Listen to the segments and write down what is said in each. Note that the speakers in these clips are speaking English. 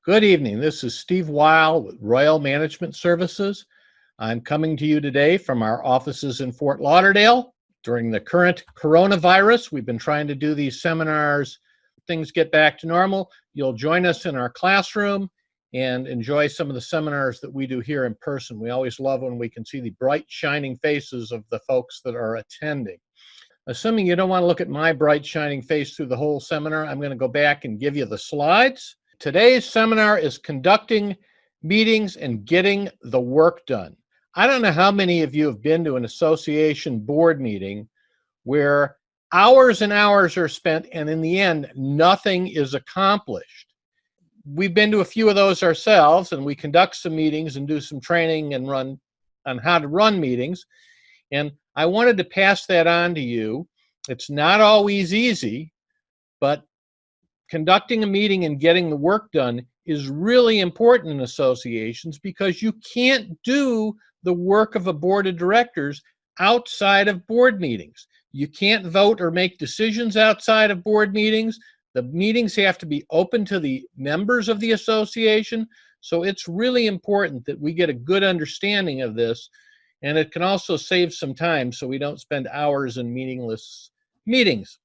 Good evening. This is Steve Weil with Royal Management Services. I'm coming to you today from our offices in Fort Lauderdale. During the current coronavirus, we've been trying to do these seminars. Things get back to normal. You'll join us in our classroom and enjoy some of the seminars that we do here in person. We always love when we can see the bright, shining faces of the folks that are attending. Assuming you don't want to look at my bright, shining face through the whole seminar, I'm going to go back and give you the slides. Today's seminar is conducting meetings and getting the work done. I don't know how many of you have been to an association board meeting where hours and hours are spent and in the end, nothing is accomplished. We've been to a few of those ourselves, and we conduct some meetings and do some training and run on how to run meetings. And I wanted to pass that on to you. It's not always easy, but conducting a meeting and getting the work done is really important in associations because you can't do the work of a board of directors outside of board meetings. You can't vote or make decisions outside of board meetings. The meetings have to be open to the members of the association. So it's really important that we get a good understanding of this, and it can also save some time so we don't spend hours in meaningless meetings.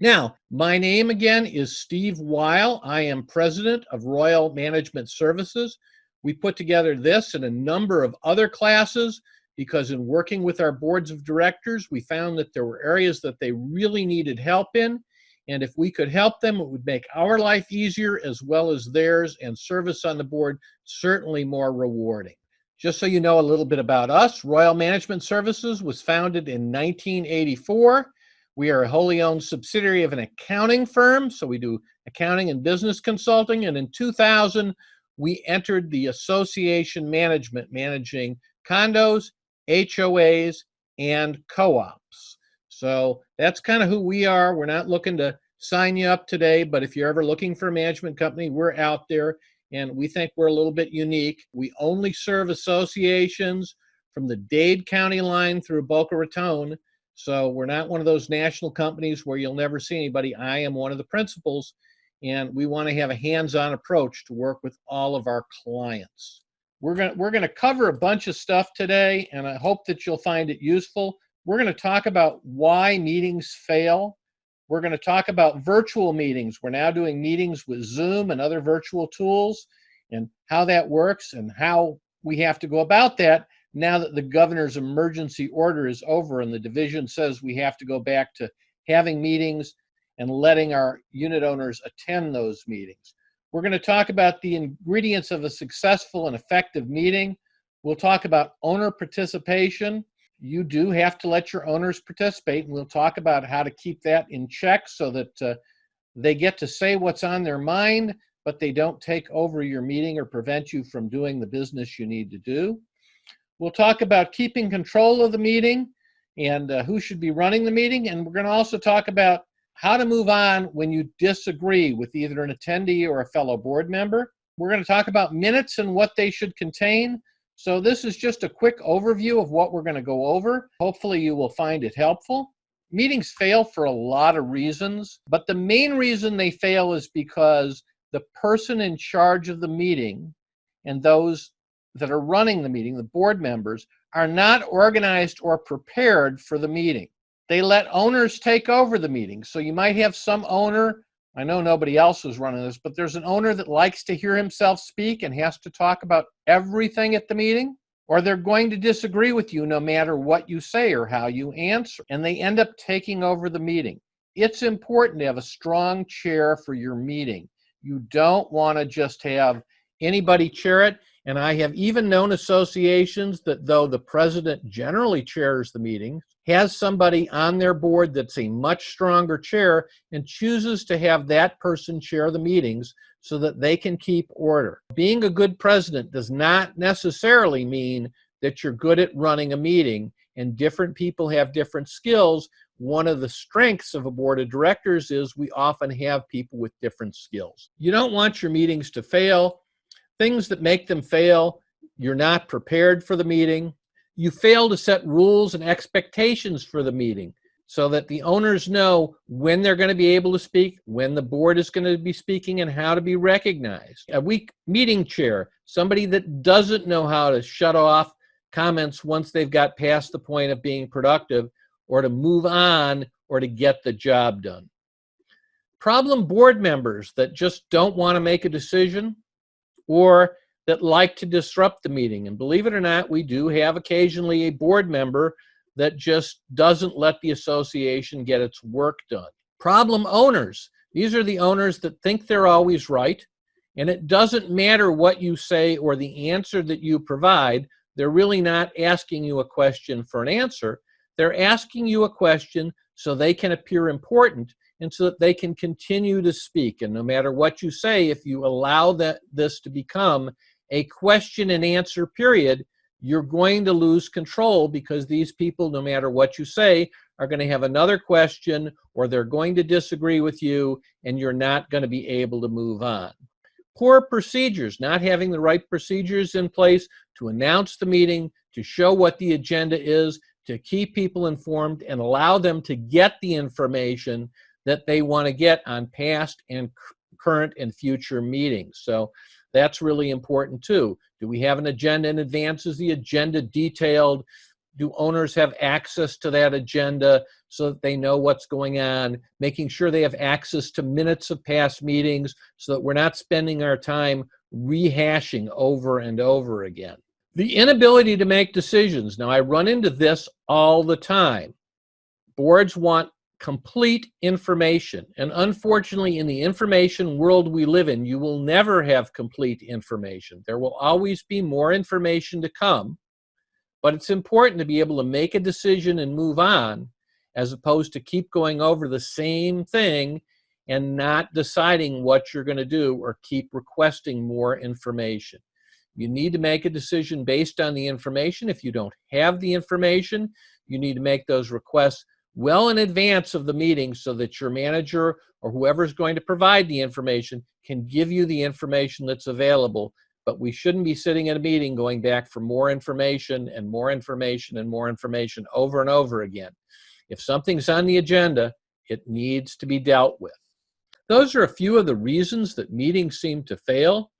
Now, my name again is Steve Weil. I am president of Royal Management Services. We put together this and a number of other classes because in working with our boards of directors, we found that there were areas that they really needed help in. And if we could help them, it would make our life easier as well as theirs, and service on the board certainly more rewarding. Just so you know a little bit about us, Royal Management Services was founded in 1984. We are a wholly owned subsidiary of an accounting firm, so we do accounting and business consulting. And in 2000, we entered the association management, managing condos, HOAs, and co-ops. So that's kind of who we are. We're not looking to sign you up today, but if you're ever looking for a management company, we're out there, and we think we're a little bit unique. We only serve associations from the Dade County line through Boca Raton. So we're not one of those national companies where you'll never see anybody. I am one of the principals, and we want to have a hands-on approach to work with all of our clients. We're going to cover a bunch of stuff today, and I hope that you'll find it useful. We're going to talk about why meetings fail. We're going to talk about virtual meetings. We're now doing meetings with Zoom and other virtual tools, and how that works and how we have to go about that now that the governor's emergency order is over and the division says we have to go back to having meetings and letting our unit owners attend those meetings. We're going to talk about the ingredients of a successful and effective meeting. We'll talk about owner participation. You do have to let your owners participate, and we'll talk about how to keep that in check so that they get to say what's on their mind, but they don't take over your meeting or prevent you from doing the business you need to do. We'll talk about keeping control of the meeting and who should be running the meeting. And we're going to also talk about how to move on when you disagree with either an attendee or a fellow board member. We're going to talk about minutes and what they should contain. So this is just a quick overview of what we're going to go over. Hopefully you will find it helpful. Meetings fail for a lot of reasons, but the main reason they fail is because the person in charge of the meeting and those that are running the meeting, the board members, are not organized or prepared for the meeting. They let owners take over the meeting. So you might have some owner, I know nobody else is running this, but there's an owner that likes to hear himself speak and has to talk about everything at the meeting, or they're going to disagree with you no matter what you say or how you answer, and they end up taking over the meeting. It's important to have a strong chair for your meeting. You don't want to just have anybody chair it. And I have even known associations that, though the president generally chairs the meeting, has somebody on their board that's a much stronger chair and chooses to have that person chair the meetings so that they can keep order. Being a good president does not necessarily mean that you're good at running a meeting, and different people have different skills. One of the strengths of a board of directors is we often have people with different skills. You don't want your meetings to fail. Things that make them fail: you're not prepared for the meeting. You fail to set rules and expectations for the meeting. so that the owners know when they're going to be able to speak, when the board is going to be speaking, and how to be recognized. A weak meeting chair, somebody that doesn't know how to shut off comments once they've got past the point of being productive, or to move on, or to get the job done. Problem board members that just don't want to make a decision, or that like to disrupt the meeting. And believe it or not, we do have occasionally a board member that just doesn't let the association get its work done. Problem owners. These are the owners that think they're always right, and it doesn't matter what you say or the answer that you provide. They're really not asking you a question for an answer. They're asking you a question so they can appear important and so that they can continue to speak. And no matter what you say, if you allow this to become a question and answer period, you're going to lose control, because these people, no matter what you say, are going to have another question, or they're going to disagree with you, and you're not going to be able to move on. Poor procedures, not having the right procedures in place to announce the meeting, to show what the agenda is, to keep people informed and allow them to get the information that they want to get on past and current and future meetings. So that's really important too. Do we have an agenda in advance? Is the agenda detailed? Do owners have access to that agenda so that they know what's going on? Making sure they have access to minutes of past meetings so that we're not spending our time rehashing over and over again. The inability to make decisions. Now, I run into this all the time. Boards want complete information. And unfortunately, in the information world we live in, you will never have complete information. There will always be more information to come, but it's important to be able to make a decision and move on, as opposed to keep going over the same thing and not deciding what you're going to do, or keep requesting more information. You need to make a decision based on the information. If you don't have the information, you need to make those requests well in advance of the meeting so that your manager or whoever's going to provide the information can give you the information that's available. But we shouldn't be sitting at a meeting going back for more information and more information and more information over and over again. If something's on the agenda, it needs to be dealt with. Those are a few of the reasons that meetings seem to fail.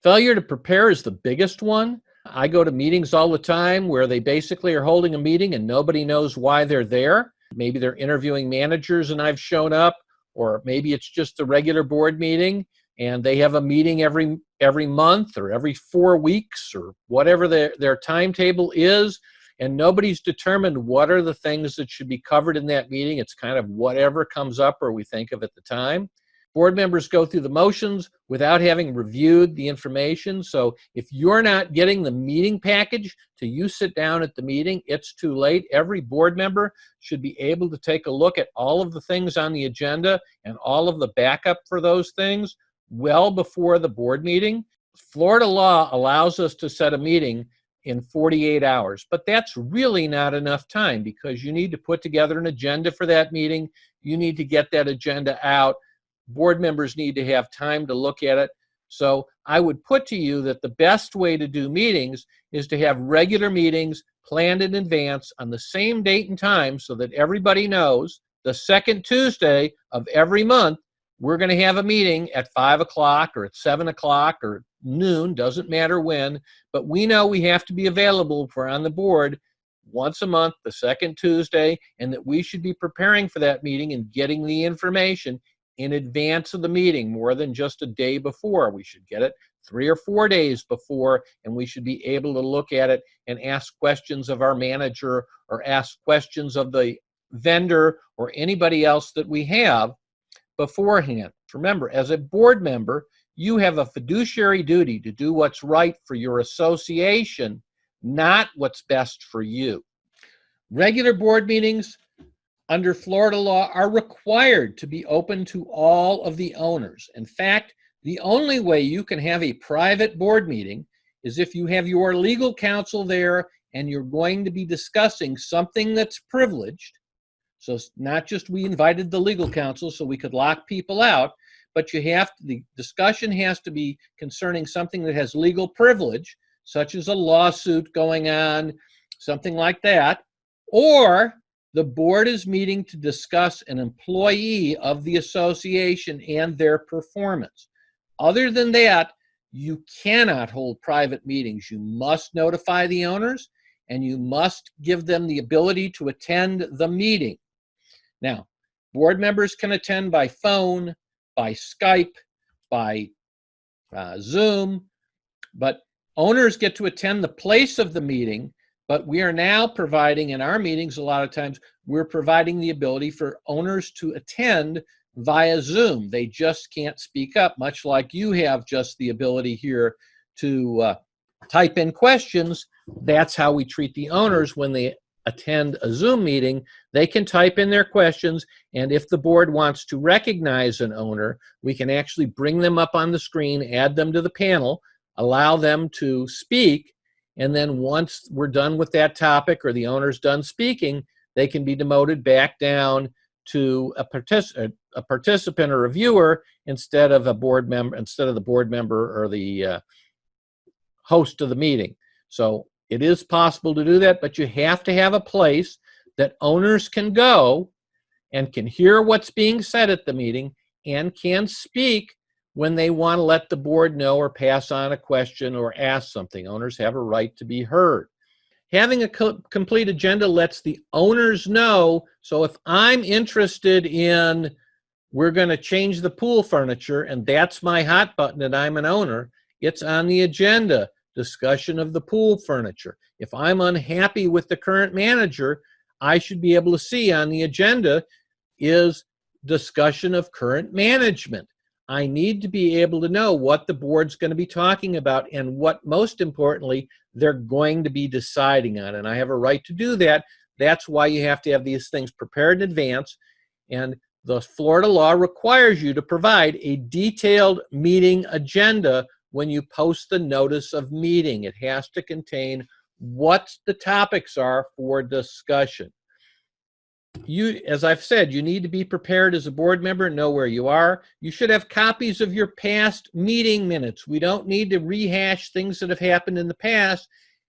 Failure to prepare is the biggest one. I go to meetings all the time where they basically are holding a meeting and nobody knows why they're there. Maybe they're interviewing managers and I've shown up, or maybe it's just the regular board meeting and they have a meeting every month or every 4 weeks or whatever their timetable is, and nobody's determined what are the things that should be covered in that meeting. It's kind of whatever comes up or we think of at the time. Board members go through the motions without having reviewed the information. So if you're not getting the meeting package till you sit down at the meeting, it's too late. Every board member should be able to take a look at all of the things on the agenda and all of the backup for those things well before the board meeting. Florida law allows us to set a meeting in 48 hours, but that's really not enough time, because you need to put together an agenda for that meeting. You need to get that agenda out. Board members need to have time to look at it. So I would put to you that the best way to do meetings is to have regular meetings planned in advance on the same date and time, so that everybody knows the second Tuesday of every month, we're going to have a meeting at 5 o'clock or at 7 o'clock or noon, doesn't matter when, but we know we have to be available if we're on the board once a month, the second Tuesday, and that we should be preparing for that meeting and getting the information in advance of the meeting, more than just a day before. We should get it 3 or 4 days before, and we should be able to look at it and ask questions of our manager or ask questions of the vendor or anybody else that we have beforehand. Remember, as a board member, you have a fiduciary duty to do what's right for your association, not what's best for you. Regular board meetings under Florida law are required to be open to all of the owners. In fact, the only way you can have a private board meeting is if you have your legal counsel there and you're going to be discussing something that's privileged. So it's not just we invited the legal counsel so we could lock people out, but the discussion has to be concerning something that has legal privilege, such as a lawsuit going on, something like that, or The board is meeting to discuss an employee of the association and their performance. Other than that, you cannot hold private meetings. You must notify the owners, and you must give them the ability to attend the meeting. Now, board members can attend by phone, by Skype, by Zoom, but owners get to attend the place of the meeting. But we are now providing, in our meetings, a lot of times, we're providing the ability for owners to attend via Zoom. They just can't speak up, much like you have just the ability here to type in questions. That's how we treat the owners when they attend a Zoom meeting. They can type in their questions, and if the board wants to recognize an owner, we can actually bring them up on the screen, add them to the panel, allow them to speak, and then once we're done with that topic or the owner's done speaking, they can be demoted back down to a participant or a viewer instead of a board member, instead of the board member or the host of the meeting. So it is possible to do that, but you have to have a place that owners can go and can hear what's being said at the meeting and can speak when they want to let the board know or pass on a question or ask something. Owners have a right to be heard. Having a complete agenda lets the owners know. So if I'm interested in, we're going to change the pool furniture, and that's my hot button and I'm an owner, it's on the agenda, discussion of the pool furniture. If I'm unhappy with the current manager, I should be able to see on the agenda is discussion of current management. I need to be able to know what the board's going to be talking about and what, most importantly, they're going to be deciding on. And I have a right to do that. That's why you have to have these things prepared in advance. And the Florida law requires you to provide a detailed meeting agenda when you post the notice of meeting. It has to contain what the topics are for discussion. You, as I've said, you need to be prepared as a board member, know where you are. You should have copies of your past meeting minutes. We don't need to rehash things that have happened in the past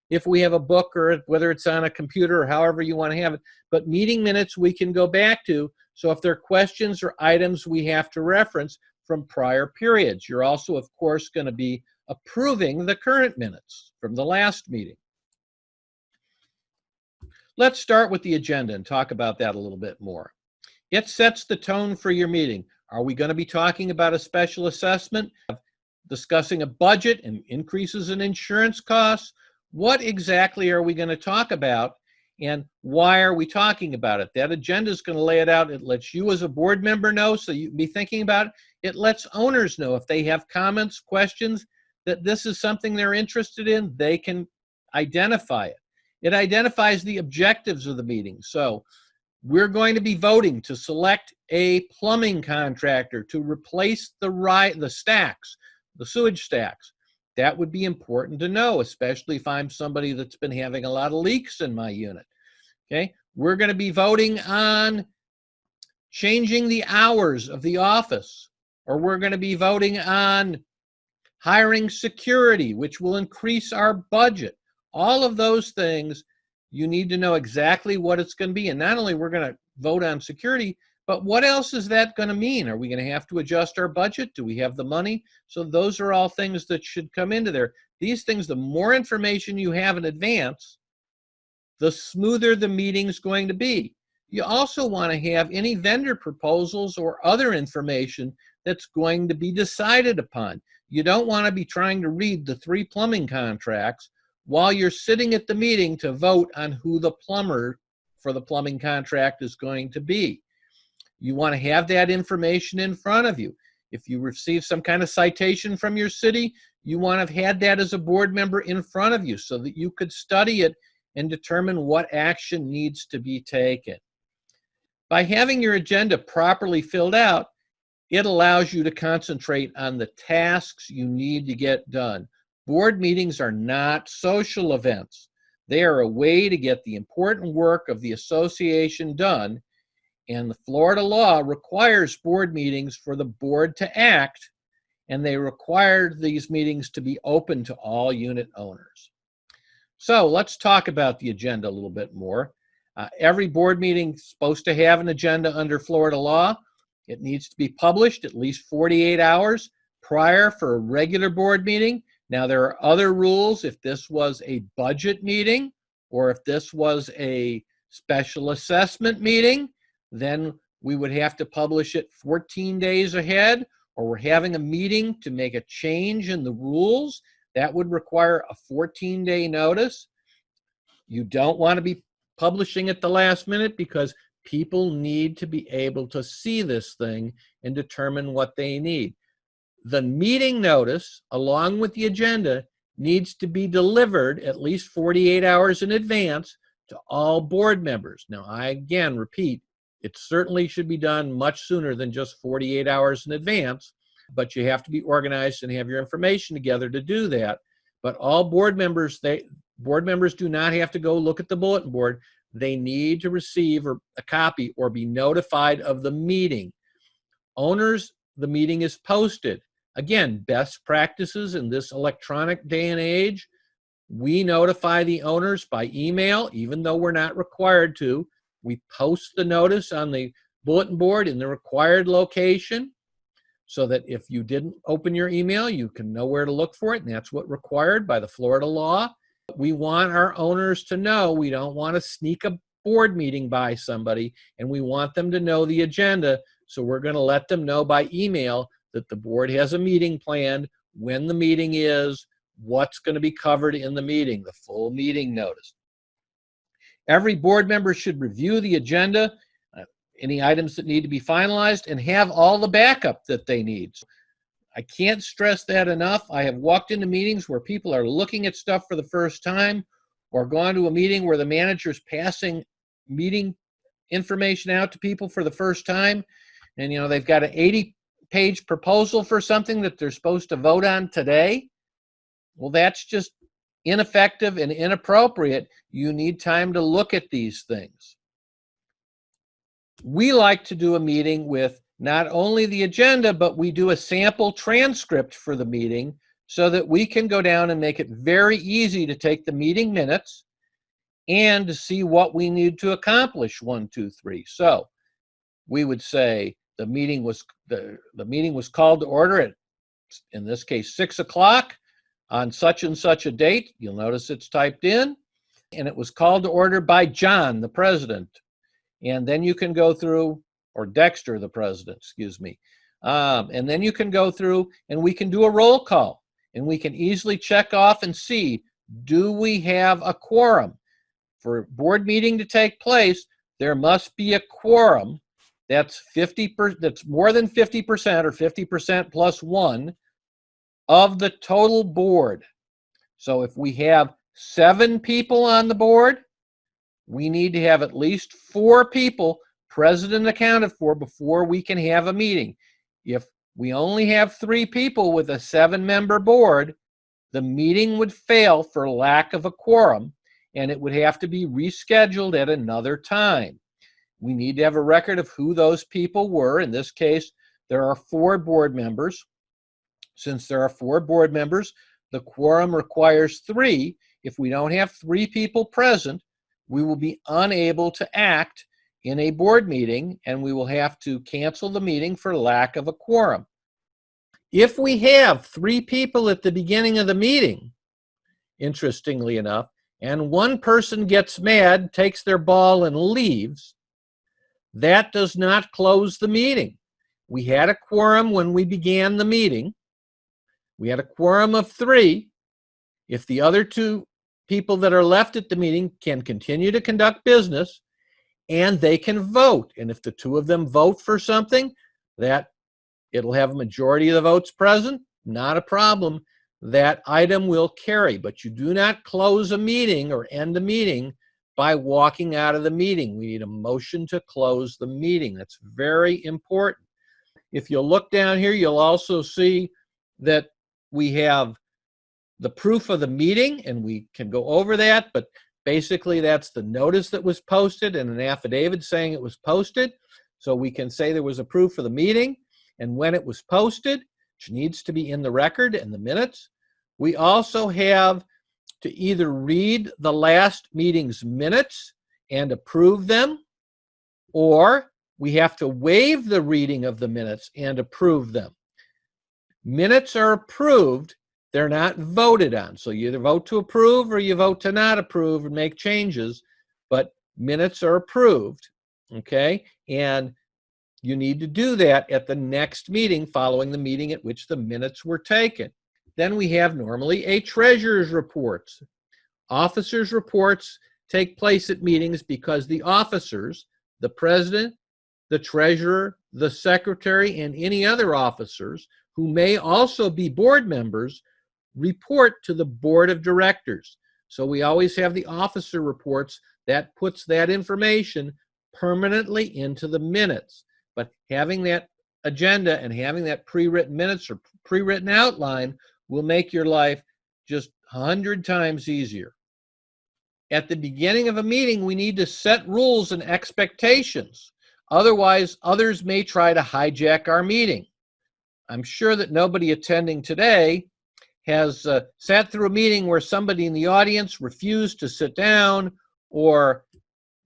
if we have a book or whether it's on a computer or however you want to have it. But meeting minutes we can go back to. So if there are questions or items we have to reference from prior periods, you're also, of course, going to be approving the current minutes from the last meeting. Let's start with the agenda and talk about that a little bit more. It sets the tone for your meeting. Are we going to be talking about a special assessment, discussing a budget and increases in insurance costs? What exactly are we going to talk about, and why are we talking about it? That agenda is going to lay it out. It lets you as a board member know, so you can be thinking about it. It lets owners know if they have comments, questions, that this is something they're interested in, they can identify it. It identifies the objectives of the meeting. So we're going to be voting to select a plumbing contractor to replace the stacks, the sewage stacks. That would be important to know, especially if I'm somebody that's been having a lot of leaks in my unit. Okay, we're going to be voting on changing the hours of the office, or we're going to be voting on hiring security, which will increase our budget. All of those things, you need to know exactly what it's going to be. And not only we're going to vote on security, but what else is that going to mean? Are we going to have to adjust our budget? Do we have the money? So those are all things that should come into there. These things, the more information you have in advance, the smoother the meeting's going to be. You also want to have any vendor proposals or other information that's going to be decided upon. You don't want to be trying to read the 3 plumbing contracts while you're sitting at the meeting to vote on who the plumber for the plumbing contract is going to be. You want to have that information in front of you. If you receive some kind of citation from your city, you want to have had that as a board member in front of you so that you could study it and determine what action needs to be taken. By having your agenda properly filled out, it allows you to concentrate on the tasks you need to get done. Board meetings are not social events. They are a way to get the important work of the association done, and the Florida law requires board meetings for the board to act, and they require these meetings to be open to all unit owners. So let's talk about the agenda a little bit more. Every board meeting is supposed to have an agenda under Florida law. It needs to be published at least 48 hours prior for a regular board meeting. Now, there are other rules if this was a budget meeting or if this was a special assessment meeting, then we would have to publish it 14 days ahead, or we're having a meeting to make a change in the rules. That would require a 14-day notice. You don't want to be publishing at the last minute because people need to be able to see this thing and determine what they need. The meeting notice, along with the agenda, needs to be delivered at least 48 hours in advance to all board members. Now, I again repeat, it certainly should be done much sooner than just 48 hours in advance, but you have to be organized and have your information together to do that. But all board members, board members do not have to go look at the bulletin board. They need to receive a copy or be notified of the meeting. Owners, the meeting is posted. Again, best practices in this electronic day and age, we notify the owners by email, even though we're not required to. We post the notice on the bulletin board in the required location so that if you didn't open your email, you can know where to look for it, and that's what's required by the Florida law. We want our owners to know. We don't want to sneak a board meeting by somebody, and we want them to know the agenda, so we're going to let them know by email that the board has a meeting planned, when the meeting is, what's going to be covered in the meeting, the full meeting notice. Every board member should review the agenda, any items that need to be finalized, and have all the backup that they need. I can't stress that enough. I have walked into meetings where people are looking at stuff for the first time, or gone to a meeting where the manager's passing meeting information out to people for the first time, and they've got an 80-page proposal for something that they're supposed to vote on today. Well, that's just ineffective and inappropriate. You need time to look at these things. We like to do a meeting with not only the agenda, but we do a sample transcript for the meeting so that we can go down and make it very easy to take the meeting minutes and to see what we need to accomplish, 1, 2, 3. So we would say the meeting was called to order at, in this case, 6 o'clock on such and such a date. You'll notice it's typed in, and it was called to order by John, the president. And then you can go through, or Dexter, the president, excuse me. And then you can go through and we can do a roll call, and we can easily check off and see, do we have a quorum? For a board meeting to take place, there must be a quorum. That's that's more than 50% or 50% plus 1 of the total board. So if we have 7 people on the board, we need to have at least 4 people present and accounted for before we can have a meeting. If we only have 3 people with a 7-member board, the meeting would fail for lack of a quorum, and it would have to be rescheduled at another time. We need to have a record of who those people were. In this case, there are 4 board members. Since there are 4 board members, the quorum requires 3. If we don't have 3 people present, we will be unable to act in a board meeting, and we will have to cancel the meeting for lack of a quorum. If we have 3 people at the beginning of the meeting, interestingly enough, and one person gets mad, takes their ball, and leaves, that does not close the meeting. We had a quorum when we began the meeting. We had a quorum of 3. If the other 2 people that are left at the meeting can continue to conduct business, and they can vote. And if the 2 of them vote for something, that it'll have a majority of the votes present, not a problem. That item will carry. But you do not close a meeting or end a meeting by walking out of the meeting. We need a motion to close the meeting. That's very important. If you look down here, you'll also see that we have the proof of the meeting, and we can go over that, but basically that's the notice that was posted and an affidavit saying it was posted. So we can say there was a proof of the meeting and when it was posted, which needs to be in the record and the minutes. We also have to either read the last meeting's minutes and approve them, or we have to waive the reading of the minutes and approve them. Minutes are approved, they're not voted on. So you either vote to approve or you vote to not approve and make changes, but minutes are approved, okay? And you need to do that at the next meeting following the meeting at which the minutes were taken. Then we have normally a treasurer's report. Officers' reports take place at meetings because the officers, the president, the treasurer, the secretary, and any other officers who may also be board members report to the board of directors. So we always have the officer reports that puts that information permanently into the minutes. But having that agenda and having that pre-written minutes or pre-written outline will make your life just 100 times easier. At the beginning of a meeting, we need to set rules and expectations. Otherwise, others may try to hijack our meeting. I'm sure that nobody attending today has sat through a meeting where somebody in the audience refused to sit down or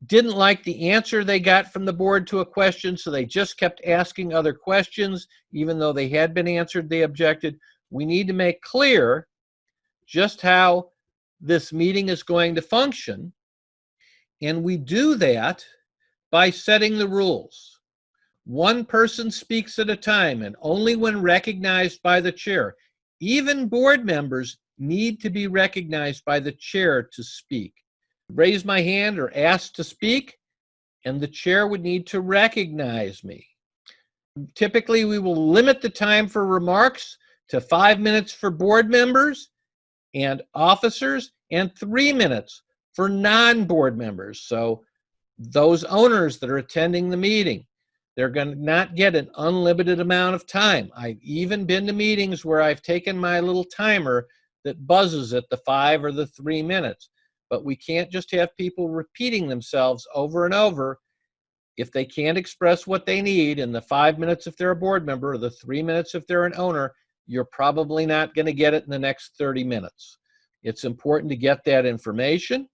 didn't like the answer they got from the board to a question, so they just kept asking other questions, even though they had been answered, they objected. We need to make clear just how this meeting is going to function, and we do that by setting the rules. One person speaks at a time, and only when recognized by the chair. Even board members need to be recognized by the chair to speak. Raise my hand or ask to speak, and the chair would need to recognize me. Typically, we will limit the time for remarks to 5 minutes for board members and officers and 3 minutes for non-board members. So those owners that are attending the meeting, they're going to not get an unlimited amount of time. I've even been to meetings where I've taken my little timer that buzzes at the 5 or the 3 minutes. But we can't just have people repeating themselves over and over. If they can't express what they need in the 5 minutes if they're a board member or the 3 minutes if they're an owner, you're probably not going to get it in the next 30 minutes. It's important to get that information.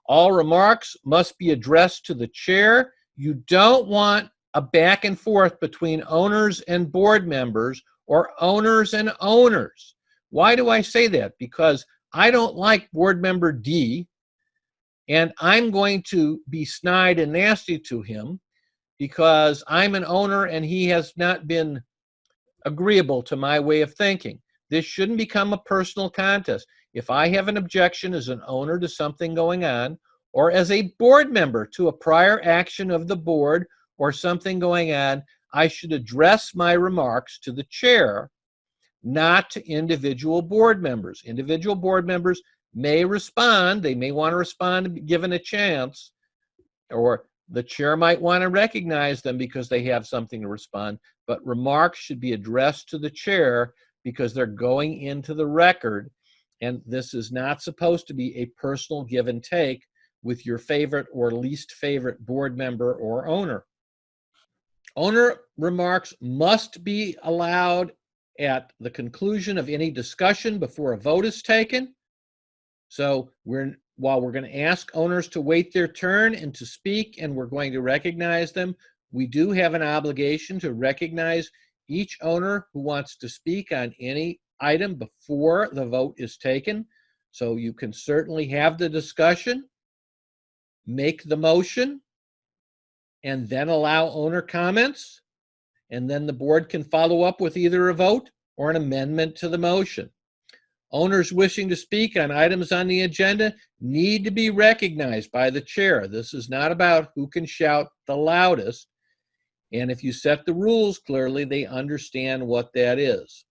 All remarks must be addressed to the chair. You don't want a back and forth between owners and board members or owners and owners. Why do I say that? Because I don't like board member D, and I'm going to be snide and nasty to him because I'm an owner and he has not been agreeable to my way of thinking. This shouldn't become a personal contest. If I have an objection as an owner to something going on, or as a board member to a prior action of the board or something going on, I should address my remarks to the chair, not to individual board members. Individual board members may respond. They may want to respond given a chance, or the chair might want to recognize them because they have something to respond. But remarks should be addressed to the chair because they're going into the record, and this is not supposed to be a personal give and take with your favorite or least favorite board member or owner. Owner remarks must be allowed at the conclusion of any discussion before a vote is taken. So while we're going to ask owners to wait their turn and to speak, and we're going to recognize them, we do have an obligation to recognize each owner who wants to speak on any item before the vote is taken. So you can certainly have the discussion, make the motion, and then allow owner comments, and then the board can follow up with either a vote or an amendment to the motion. Owners wishing to speak on items on the agenda need to be recognized by the chair. This is not about who can shout the loudest, and if you set the rules clearly, they understand what that is.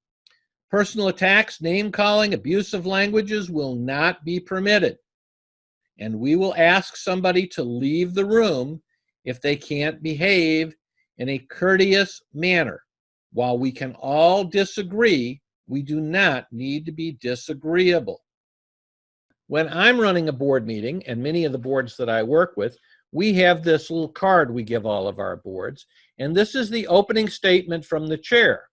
Personal attacks, name-calling, abusive languages will not be permitted, and we will ask somebody to leave the room if they can't behave in a courteous manner. While we can all disagree, we do not need to be disagreeable. When I'm running a board meeting, and many of the boards that I work with, we have this little card we give all of our boards, and this is the opening statement from the chair.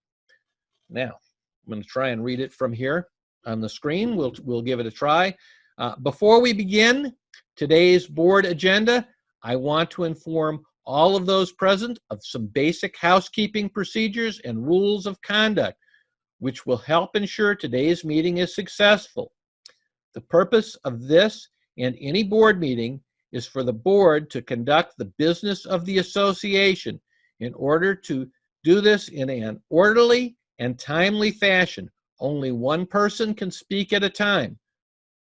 Now, I'm going to try and read it from here on the screen. We'll give it a try. Before we begin, Today's board agenda, I want to inform all of those present of some basic housekeeping procedures and rules of conduct, which will help ensure today's meeting is successful. The purpose of this and any board meeting is for the board to conduct the business of the association. In order to do this in an orderly and timely fashion, only one person can speak at a time.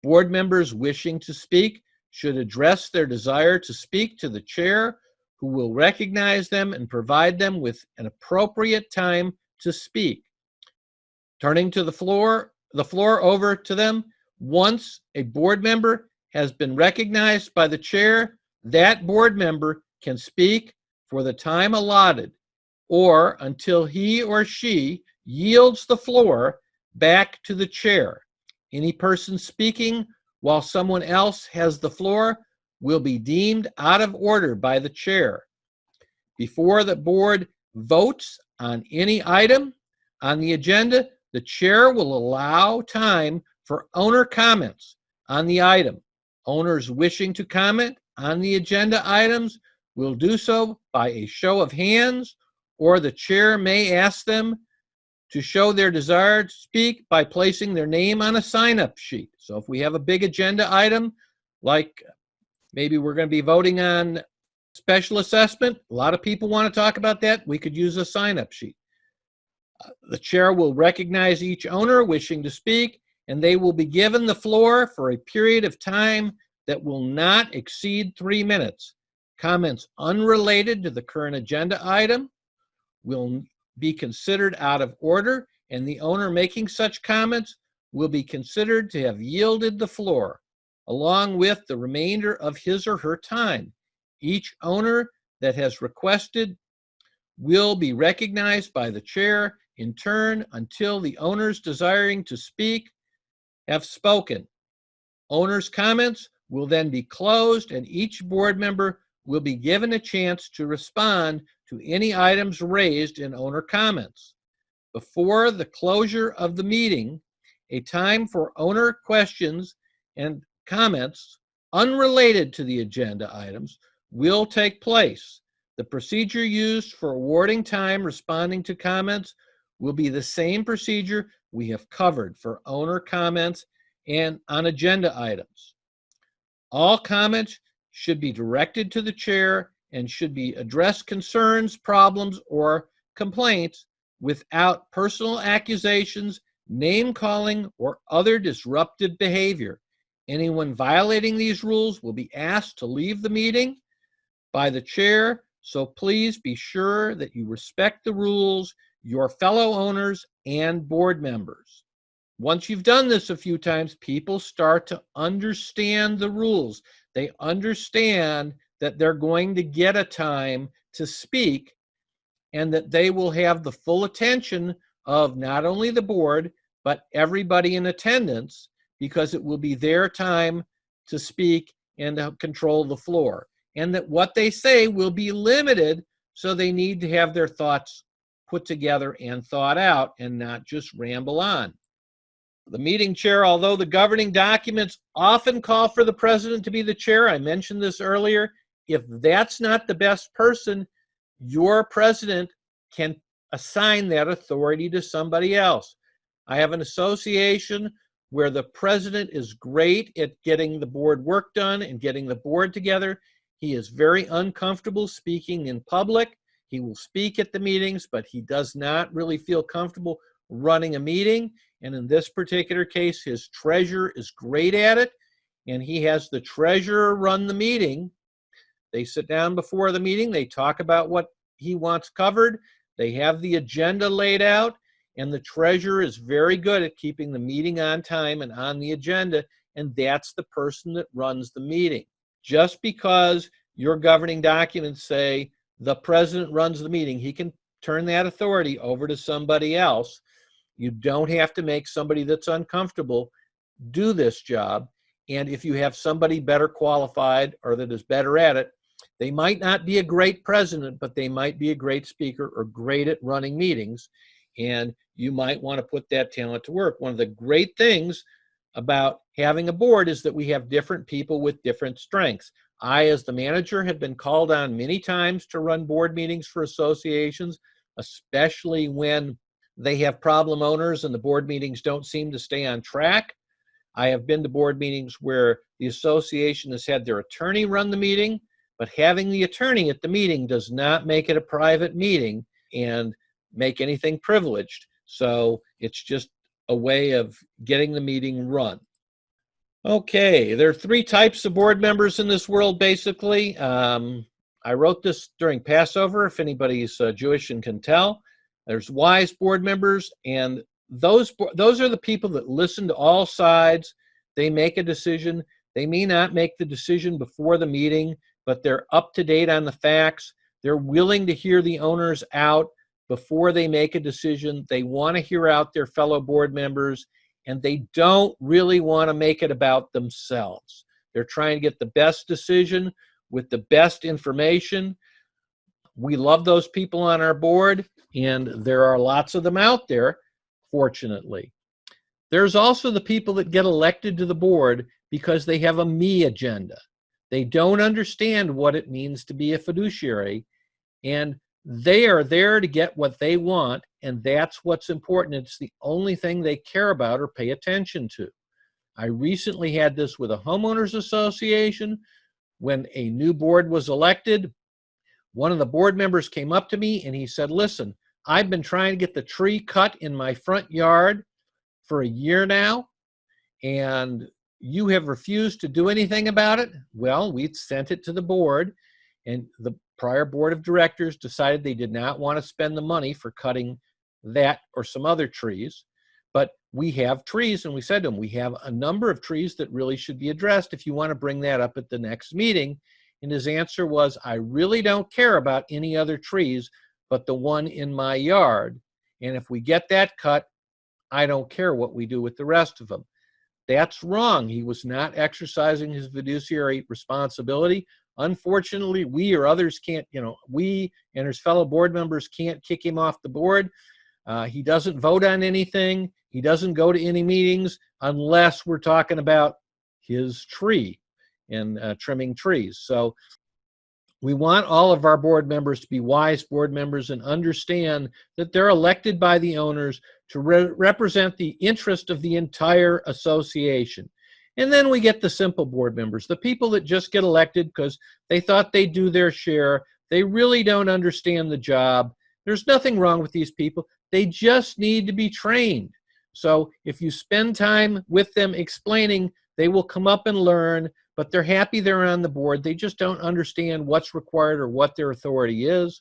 Board members wishing to speak should address their desire to speak to the chair, who will recognize them and provide them with an appropriate time to speak. Turning to the floor over to them. Once a board member has been recognized by the chair, that board member can speak for the time allotted or until he or she yields the floor back to the chair. Any person speaking while someone else has the floor will be deemed out of order by the chair. Before the board votes on any item on the agenda, the chair will allow time for owner comments on the item. Owners wishing to comment on the agenda items will do so by a show of hands, or the chair may ask them to show their desire to speak by placing their name on a sign-up sheet. So if we have a big agenda item, like maybe we're going to be voting on special assessment, a lot of people want to talk about that, we could use a sign-up sheet. The chair will recognize each owner wishing to speak, and they will be given the floor for a period of time that will not exceed 3 minutes. Comments unrelated to the current agenda item will be considered out of order, and the owner making such comments will be considered to have yielded the floor, along with the remainder of his or her time. Each owner that has requested will be recognized by the chair in turn until the owners desiring to speak have spoken. Owners' comments will then be closed, and each board member will be given a chance to respond to any items raised in owner comments. Before the closure of the meeting, a time for owner questions and comments unrelated to the agenda items will take place. The procedure used for awarding time responding to comments will be the same procedure we have covered for owner comments and on agenda items. All comments should be directed to the chair and should be addressed concerns, problems, or complaints without personal accusations, name-calling, or other disruptive behavior. Anyone violating these rules will be asked to leave the meeting by the chair, so please be sure that you respect the rules, your fellow owners, and board members. Once you've done this a few times, people start to understand the rules. They understand that they're going to get a time to speak and that they will have the full attention of not only the board, but everybody in attendance, because it will be their time to speak and to control the floor. And that what they say will be limited, so they need to have their thoughts put together and thought out and not just ramble on. The meeting chair, although the governing documents often call for the president to be the chair, I mentioned this earlier, if that's not the best person, your president can assign that authority to somebody else. I have an association where the president is great at getting the board work done and getting the board together. He is very uncomfortable speaking in public. He will speak at the meetings, but he does not really feel comfortable running a meeting. And in this particular case, his treasurer is great at it, and he has the treasurer run the meeting. They sit down before the meeting, they talk about what he wants covered, they have the agenda laid out, and the treasurer is very good at keeping the meeting on time and on the agenda, and that's the person that runs the meeting. Just because your governing documents say the president runs the meeting, he can turn that authority over to somebody else. You don't have to make somebody that's uncomfortable do this job. And if you have somebody better qualified or that is better at it, they might not be a great president, but they might be a great speaker or great at running meetings. And you might want to put that talent to work. One of the great things about having a board is that we have different people with different strengths. I, as the manager, have been called on many times to run board meetings for associations, especially when they have problem owners and the board meetings don't seem to stay on track. I have been to board meetings where the association has had their attorney run the meeting, but having the attorney at the meeting does not make it a private meeting and make anything privileged. So it's just a way of getting the meeting run. Okay, there are three types of board members in this world, basically. I wrote this during Passover, if anybody's Jewish and can tell. There's wise board members, and those are the people that listen to all sides. They make a decision. They may not make the decision before the meeting, but they're up to date on the facts. They're willing to hear the owners out before they make a decision. They want to hear out their fellow board members, and they don't really want to make it about themselves. They're trying to get the best decision with the best information. We love those people on our board, and there are lots of them out there, fortunately. There's also the people that get elected to the board because they have a me agenda. They don't understand what it means to be a fiduciary, and they are there to get what they want, and that's what's important. It's the only thing they care about or pay attention to. I recently had this with a homeowners association. When a new board was elected, one of the board members came up to me and he said, "Listen, I've been trying to get the tree cut in my front yard for a year now, and you have refused to do anything about it." Well, we sent it to the board, and the prior board of directors decided they did not want to spend the money for cutting that or some other trees. But we have trees, and we said to them, we have a number of trees that really should be addressed if you want to bring that up at the next meeting. And his answer was, "I really don't care about any other trees but the one in my yard. And if we get that cut, I don't care what we do with the rest of them." That's wrong. He was not exercising his fiduciary responsibility. Unfortunately, we or others can't, we and his fellow board members can't kick him off the board. He doesn't vote on anything. He doesn't go to any meetings unless we're talking about his tree and trimming trees. So we want all of our board members to be wise board members and understand that they're elected by the owners to represent the interest of the entire association. And then we get the simple board members, the people that just get elected because they thought they'd do their share. They really don't understand the job. There's nothing wrong with these people. They just need to be trained. So if you spend time with them explaining, they will come up and learn, but they're happy they're on the board. They just don't understand what's required or what their authority is.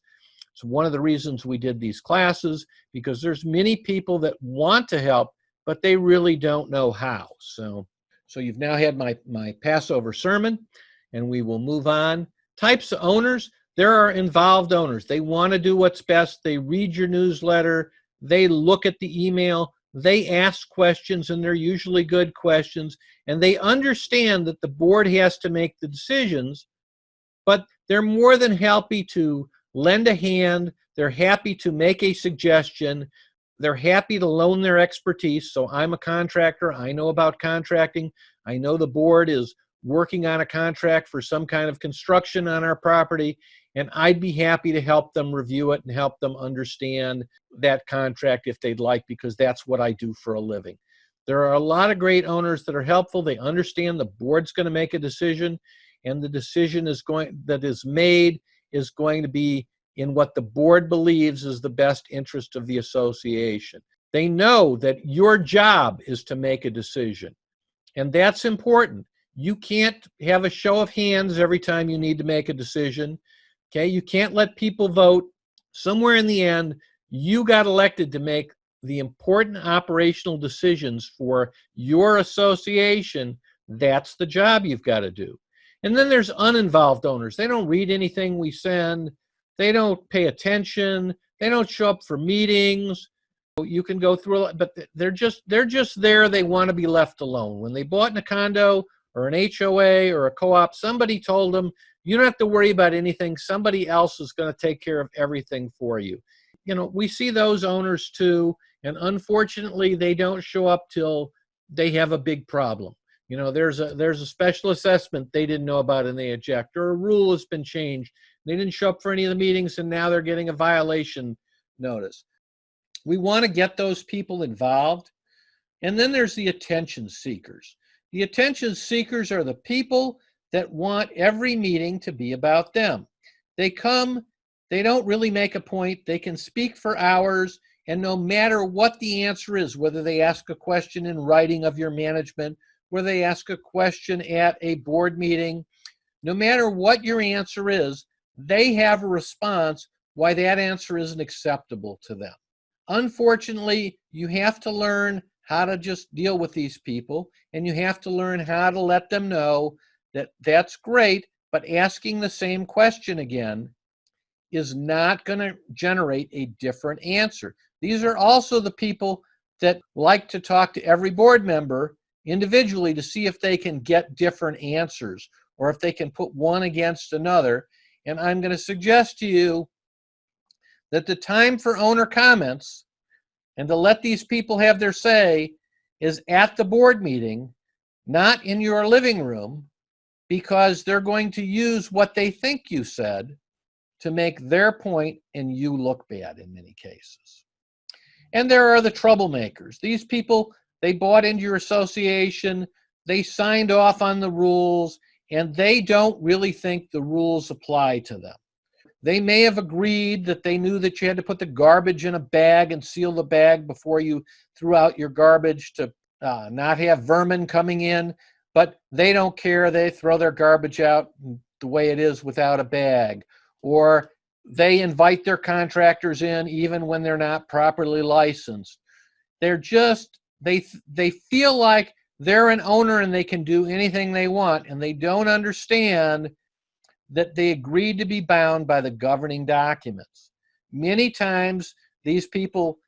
It's one of the reasons we did these classes, because there's many people that want to help, but they really don't know how. So you've now had my Passover sermon, and we will move on. Types of owners. There are involved owners. They want to do what's best. They read your newsletter. They look at the email. They ask questions, and they're usually good questions. And they understand that the board has to make the decisions, but they're more than happy to lend a hand. They're happy to make a suggestion. They're happy to loan their expertise. So I'm a contractor. I know about contracting. I know the board is working on a contract for some kind of construction on our property, and I'd be happy to help them review it and help them understand that contract if they'd like, because that's what I do for a living. There are a lot of great owners that are helpful. They understand the board's going to make a decision, and the decision that is made is going to be in what the board believes is the best interest of the association. They know that your job is to make a decision, and that's important. You can't have a show of hands every time you need to make a decision. Okay, you can't let people vote. Somewhere in the end, you got elected to make the important operational decisions for your association. That's the job you've got to do. And then there's uninvolved owners. They don't read anything we send. They don't pay attention. They don't show up for meetings. You can go through a lot, but they're just there. They want to be left alone. When they bought in a condo or an HOA or a co-op, somebody told them, you don't have to worry about anything. Somebody else is going to take care of everything for you. We see those owners too, and unfortunately, they don't show up till they have a big problem. You know, there's a special assessment they didn't know about and they eject, or a rule has been changed. They didn't show up for any of the meetings and now they're getting a violation notice. We want to get those people involved. And then there's the attention seekers. The attention seekers are the people that want every meeting to be about them. They come, they don't really make a point, they can speak for hours, and no matter what the answer is, whether they ask a question in writing of your management, whether they ask a question at a board meeting, no matter what your answer is, they have a response why that answer isn't acceptable to them. Unfortunately, you have to learn how to just deal with these people, and you have to learn how to let them know that that's great, but asking the same question again is not going to generate a different answer. These are also the people that like to talk to every board member individually to see if they can get different answers or if they can put one against another. And I'm going to suggest to you that the time for owner comments and to let these people have their say is at the board meeting, not in your living room, because they're going to use what they think you said to make their point and you look bad in many cases. And there are the troublemakers. These people, they bought into your association, they signed off on the rules, and they don't really think the rules apply to them. They may have agreed that they knew that you had to put the garbage in a bag and seal the bag before you threw out your garbage to not have vermin coming in, but they don't care. They throw their garbage out the way it is without a bag. Or they invite their contractors in even when they're not properly licensed. They're just, they feel like they're an owner and they can do anything they want, and they don't understand that they agreed to be bound by the governing documents. Many times these people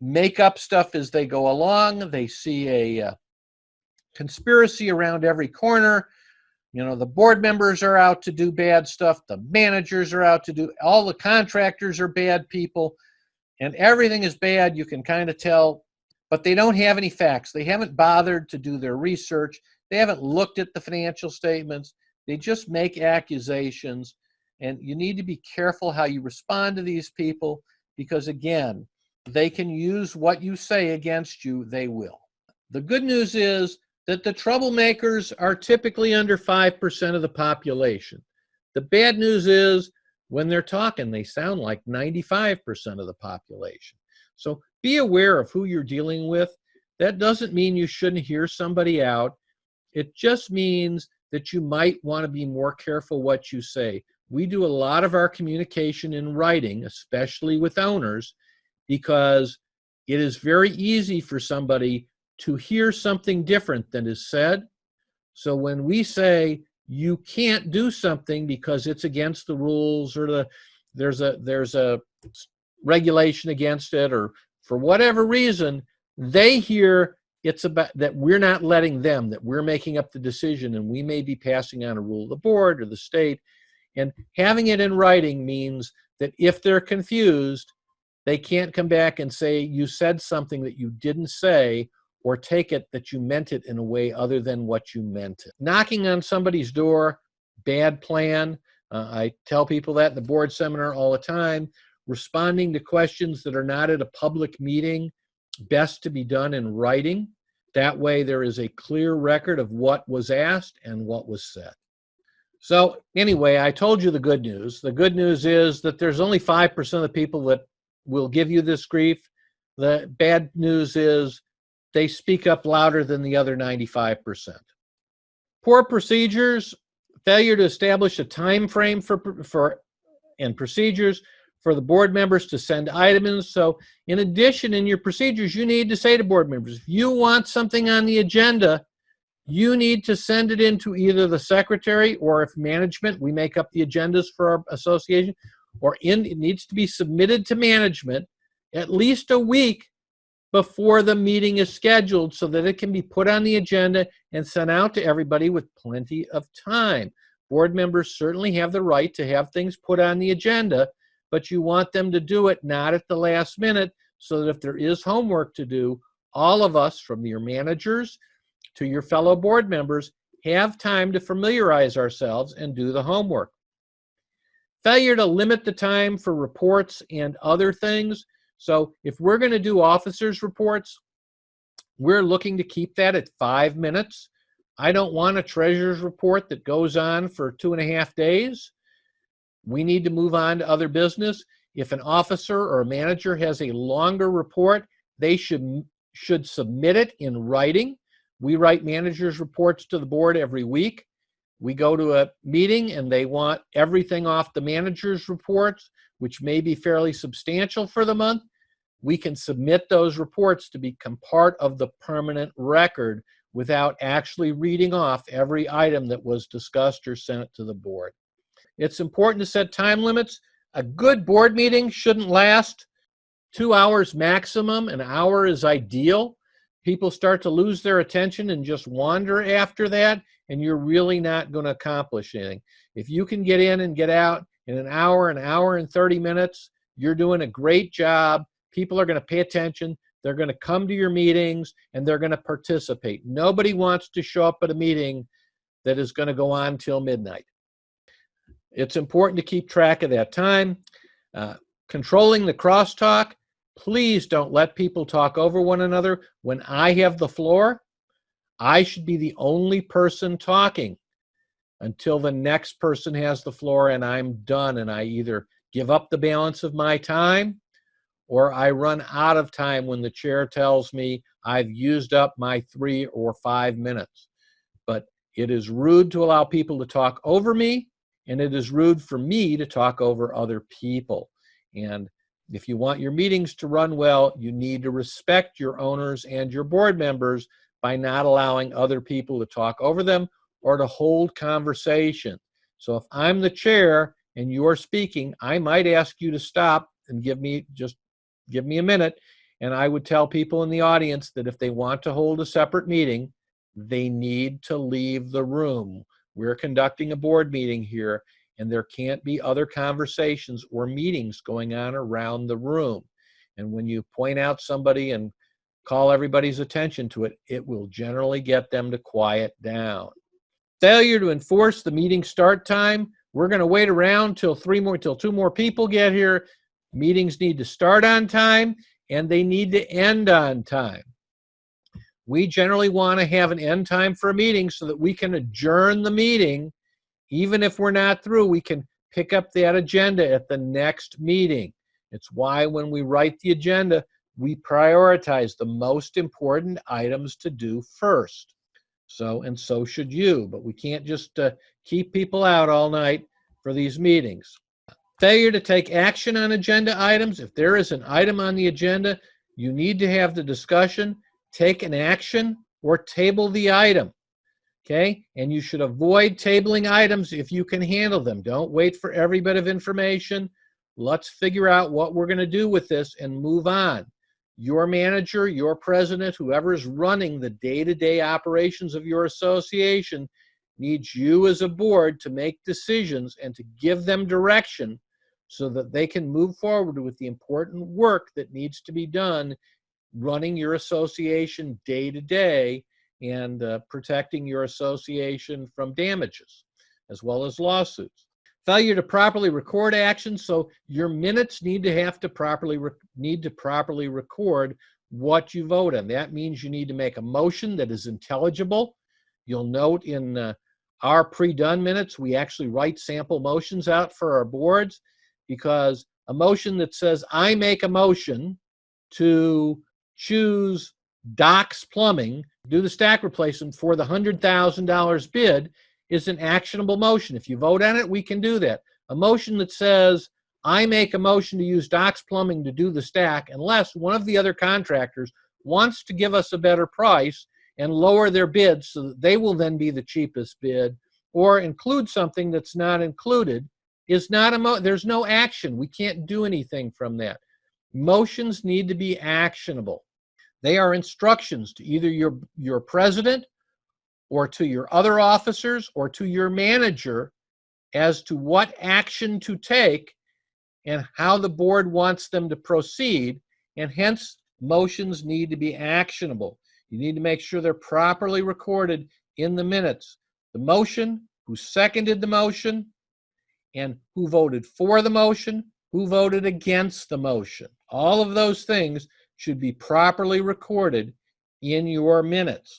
make up stuff as they go along. They see a conspiracy around every corner. You know, the board members are out to do bad stuff. The managers are out to do, all the contractors are bad people, and everything is bad. You can kind of tell, but they don't have any facts. They haven't bothered to do their research. They haven't looked at the financial statements. They just make accusations, and you need to be careful how you respond to these people because, again, they can use what you say against you. They will. The good news is that the troublemakers are typically under 5% of the population. The bad news is when they're talking, they sound like 95% of the population. So be aware of who you're dealing with. That doesn't mean you shouldn't hear somebody out. It just means that you might want to be more careful what you say. We do a lot of our communication in writing, especially with owners, because it is very easy for somebody to hear something different than is said. So when we say you can't do something because it's against the rules, or there's a regulation against it, or for whatever reason, they hear it's about that we're not letting them, that we're making up the decision, and we may be passing on a rule of the board or the state. And having it in writing means that if they're confused, they can't come back and say you said something that you didn't say, or take it that you meant it in a way other than what you meant it. Knocking on somebody's door, bad plan. I tell people that in the board seminar all the time. Responding to questions that are not at a public meeting, best to be done in writing. That way there is a clear record of what was asked and what was said. So anyway, I told you the good news. The good news is that there's only 5% of the people that will give you this grief. The bad news is they speak up louder than the other 95%. Poor procedures, failure to establish a time frame and procedures for the board members to send items. So in addition, in your procedures, you need to say to board members, if you want something on the agenda, you need to send it into either the secretary, or if management, we make up the agendas for our association, or it needs to be submitted to management at least a week before the meeting is scheduled so that it can be put on the agenda and sent out to everybody with plenty of time. Board members certainly have the right to have things put on the agenda, but you want them to do it not at the last minute, so that if there is homework to do, all of us, from your managers to your fellow board members, have time to familiarize ourselves and do the homework. Failure to limit the time for reports and other things. So if we're going to do officers' reports, we're looking to keep that at 5 minutes. I don't want a treasurer's report that goes on for 2.5 days. We need to move on to other business. If an officer or a manager has a longer report, they should submit it in writing. We write managers' reports to the board every week. We go to a meeting and they want everything off the manager's reports, which may be fairly substantial for the month. We can submit those reports to become part of the permanent record without actually reading off every item that was discussed or sent to the board. It's important to set time limits. A good board meeting shouldn't last 2 hours maximum. An hour is ideal. People start to lose their attention and just wander after that, and you're really not going to accomplish anything. If you can get in and get out in an hour and 30 minutes, you're doing a great job. People are going to pay attention. They're going to come to your meetings, and they're going to participate. Nobody wants to show up at a meeting that is going to go on till midnight. It's important to keep track of that time. Controlling the crosstalk. Please don't let people talk over one another. When I have the floor, I should be the only person talking until the next person has the floor and I'm done, and I either give up the balance of my time or I run out of time when the chair tells me I've used up my 3 or 5 minutes. But it is rude to allow people to talk over me, and it is rude for me to talk over other people. And if you want your meetings to run well, you need to respect your owners and your board members by not allowing other people to talk over them or to hold conversation. So if I'm the chair and you're speaking, I might ask you to stop and give me a minute. And I would tell people in the audience that if they want to hold a separate meeting, they need to leave the room. We're conducting a board meeting here, and there can't be other conversations or meetings going on around the room. And when you point out somebody and call everybody's attention to it, it will generally get them to quiet down. Failure to enforce the meeting start time. We're going to wait around till 2 more people get here. Meetings need to start on time, and they need to end on time. We generally want to have an end time for a meeting so that we can adjourn the meeting. Even if we're not through, we can pick up that agenda at the next meeting. It's why when we write the agenda, we prioritize the most important items to do first. And so should you, but we can't just keep people out all night for these meetings. Failure to take action on agenda items. If there is an item on the agenda, you need to have the discussion, take an action, or table the item. Okay, and you should avoid tabling items if you can handle them. Don't wait for every bit of information. Let's figure out what we're going to do with this and move on. Your manager, your president, whoever is running the day-to-day operations of your association needs you as a board to make decisions and to give them direction so that they can move forward with the important work that needs to be done running your association day to day and protecting your association from damages as well as lawsuits. Failure to properly record actions. So your minutes need to properly record what you vote on. That means you need to make a motion that is intelligible. You'll note in our pre-done minutes, we actually write sample motions out for our boards, because a motion that says, I make a motion to choose Doc's Plumbing, do the stack replacement for the $100,000 bid, is an actionable motion. If you vote on it, we can do that. A motion that says, I make a motion to use Doc's Plumbing to do the stack, unless one of the other contractors wants to give us a better price and lower their bid so that they will then be the cheapest bid, or include something that's not included, is not there's no action. We can't do anything from that. Motions need to be actionable. They are instructions to either your president or to your other officers or to your manager as to what action to take and how the board wants them to proceed. And hence, Motions need to be actionable. You need to make sure they're properly recorded in the minutes. The motion, who seconded the motion, and who voted for the motion, who voted against the motion. All of those things should be properly recorded in your minutes.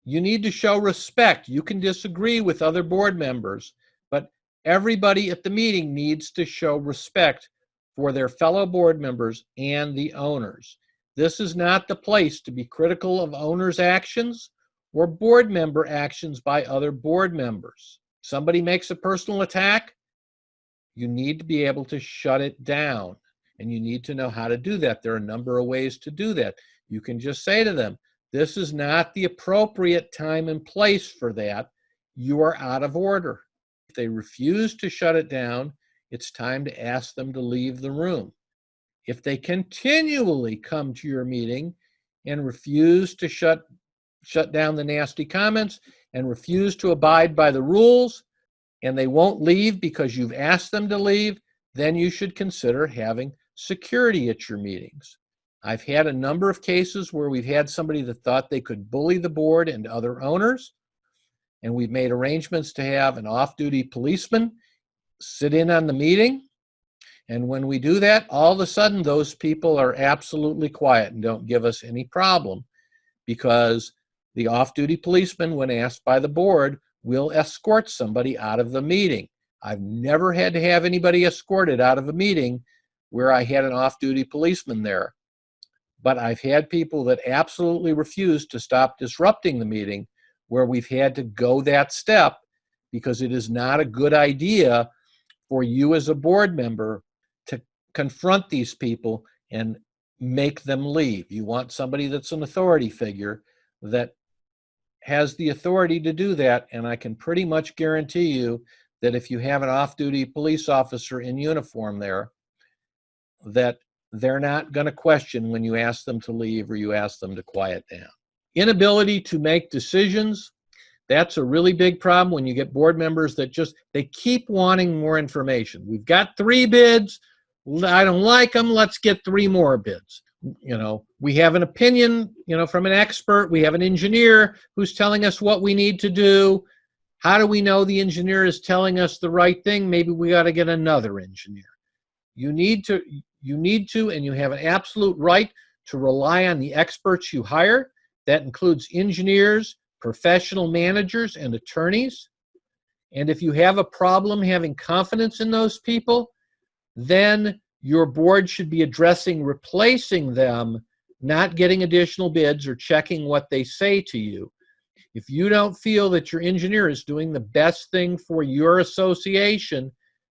You need to show respect. You can disagree with other board members, but everybody at the meeting needs to show respect for their fellow board members and the owners. This is not the place to be critical of owners' actions or board member actions by other board members. Somebody makes a personal attack, you need to be able to shut it down, and you need to know how to do that. There are a number of ways to do that. You can just say to them, this is not the appropriate time and place for that. You are out of order. If they refuse to shut it down, it's time to ask them to leave the room. If they continually come to your meeting and refuse to shut down the nasty comments and refuse to abide by the rules, and they won't leave because you've asked them to leave, then you should consider having security at your meetings. I've had a number of cases where we've had somebody that thought they could bully the board and other owners, and we've made arrangements to have an off-duty policeman sit in on the meeting. And when we do that, all of a sudden those people are absolutely quiet and don't give us any problem, because the off-duty policeman, when asked by the board, will escort somebody out of the meeting. I've never had to have anybody escorted out of a meeting where I had an off-duty policeman there. But I've had people that absolutely refuse to stop disrupting the meeting, where we've had to go that step, because it is not a good idea for you as a board member to confront these people and make them leave. You want somebody that's an authority figure that has the authority to do that, and I can pretty much guarantee you that if you have an off-duty police officer in uniform there, that they're not going to question when you ask them to leave or you ask them to quiet down. Inability to make decisions, that's a really big problem when you get board members that they keep wanting more information. We've got 3 bids, I don't like them, let's get 3 more bids. We have an opinion, from an expert. We have an engineer who's telling us what we need to do. How do we know the engineer is telling us the right thing? Maybe we got to get another engineer. You need to, and you have an absolute right to rely on the experts you hire. That includes engineers, professional managers, and attorneys. And if you have a problem having confidence in those people, then your board should be addressing replacing them, not getting additional bids or checking what they say to you. If you don't feel that your engineer is doing the best thing for your association,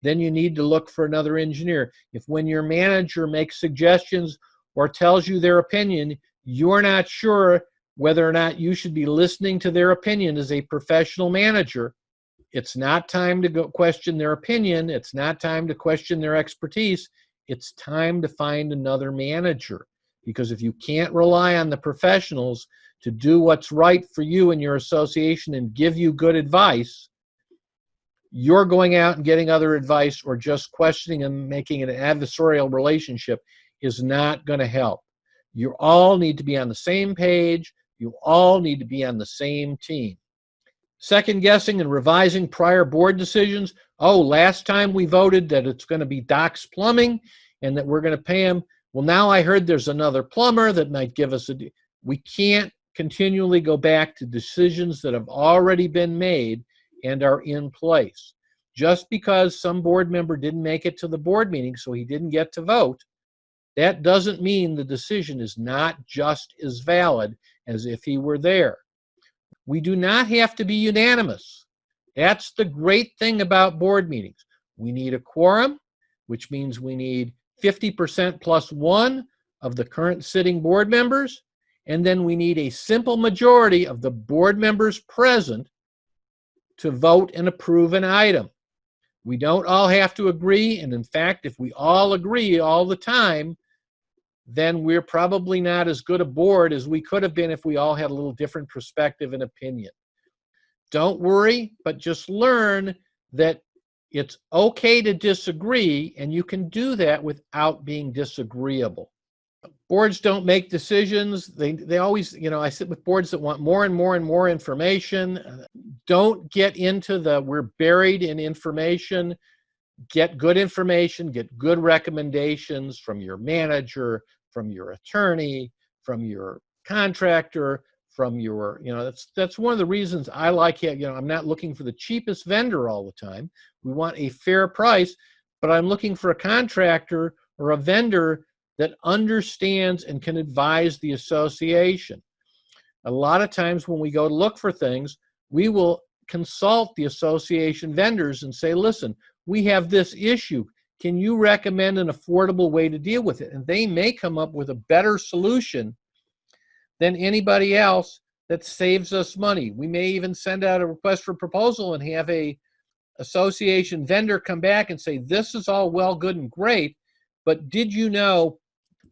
then you need to look for another engineer. If when your manager makes suggestions or tells you their opinion, you're not sure whether or not you should be listening to their opinion as a professional manager, it's not time to go question their opinion. It's not time to question their expertise. It's time to find another manager. Because if you can't rely on the professionals to do what's right for you and your association and give you good advice, you're going out and getting other advice or just questioning and making an adversarial relationship is not going to help. You all need to be on the same page. You all need to be on the same team. Second guessing and revising prior board decisions. Oh, last time we voted that it's going to be Doc's Plumbing and that we're going to pay him. Well, now I heard there's another plumber that might give us we can't continually go back to decisions that have already been made and are in place. Just because some board member didn't make it to the board meeting, so he didn't get to vote, that doesn't mean the decision is not just as valid as if he were there. We do not have to be unanimous. That's the great thing about board meetings. We need a quorum, which means we need 50% plus 1 of the current sitting board members, and then we need a simple majority of the board members present to vote and approve an item. We don't all have to agree, and in fact, if we all agree all the time, then we're probably not as good a board as we could have been if we all had a little different perspective and opinion. Don't worry, but just learn that it's okay to disagree, and you can do that without being disagreeable. Boards don't make decisions. They always, I sit with boards that want more and more and more information. Don't get into we're buried in information. Get good information, get good recommendations from your manager, from your attorney, from your contractor, from your, that's one of the reasons I like it. I'm not looking for the cheapest vendor all the time. We want a fair price, but I'm looking for a contractor or a vendor that understands and can advise the association. A lot of times when we go to look for things, we will consult the association vendors and say, listen, we have this issue. Can you recommend an affordable way to deal with it? And they may come up with a better solution than anybody else that saves us money. We may even send out a request for proposal and have a association vendor come back and say, this is all well, good, and great, but did you know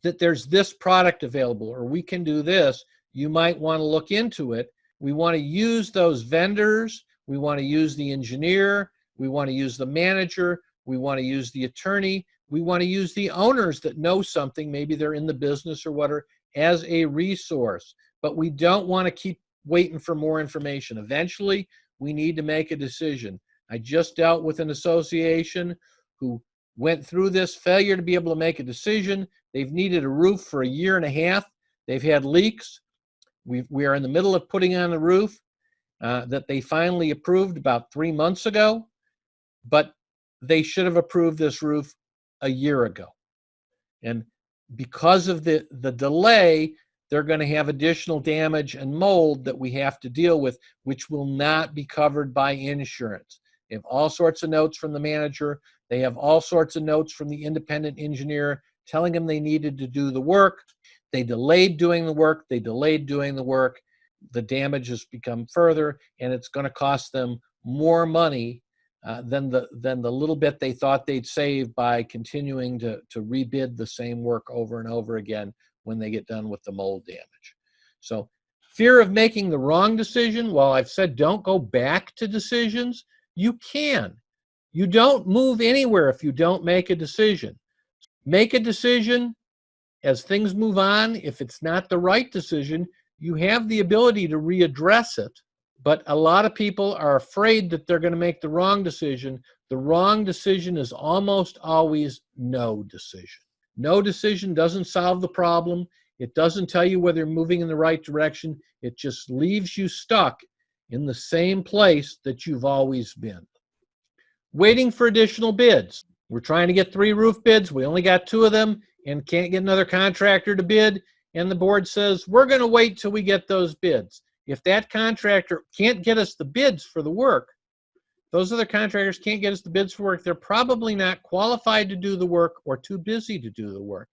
that there's this product available, or we can do this? You might want to look into it. We want to use those vendors. We want to use the engineer. We want to use the manager. We want to use the attorney. We want to use the owners that know something. Maybe they're in the business or whatever, as a resource. But we don't want to keep waiting for more information. Eventually, we need to make a decision. I just dealt with an association who went through this failure to be able to make a decision. They've needed a roof for 1.5 years. They've had leaks. We are in the middle of putting on the roof that they finally approved about 3 months ago, but they should have approved this roof 1 year ago. And because of the delay, they're going to have additional damage and mold that we have to deal with, which will not be covered by insurance. They have all sorts of notes from the manager. They have all sorts of notes from the independent engineer telling them they needed to do the work. They delayed doing the work. They delayed doing the work. The damage has become further, and it's going to cost them more money than the little bit they thought they'd save by continuing to rebid the same work over and over again when they get done with the mold damage. So fear of making the wrong decision, while I've said don't go back to decisions, you can. You don't move anywhere if you don't make a decision. Make a decision as things move on. If it's not the right decision, you have the ability to readdress it. But a lot of people are afraid that they're going to make the wrong decision. The wrong decision is almost always no decision. No decision doesn't solve the problem. It doesn't tell you whether you're moving in the right direction. It just leaves you stuck in the same place that you've always been. Waiting for additional bids. We're trying to get 3 roof bids. We only got 2 of them and can't get another contractor to bid. And the board says, we're going to wait till we get those bids. If that contractor can't get us the bids for the work, those other contractors can't get us the bids for work, they're probably not qualified to do the work or too busy to do the work.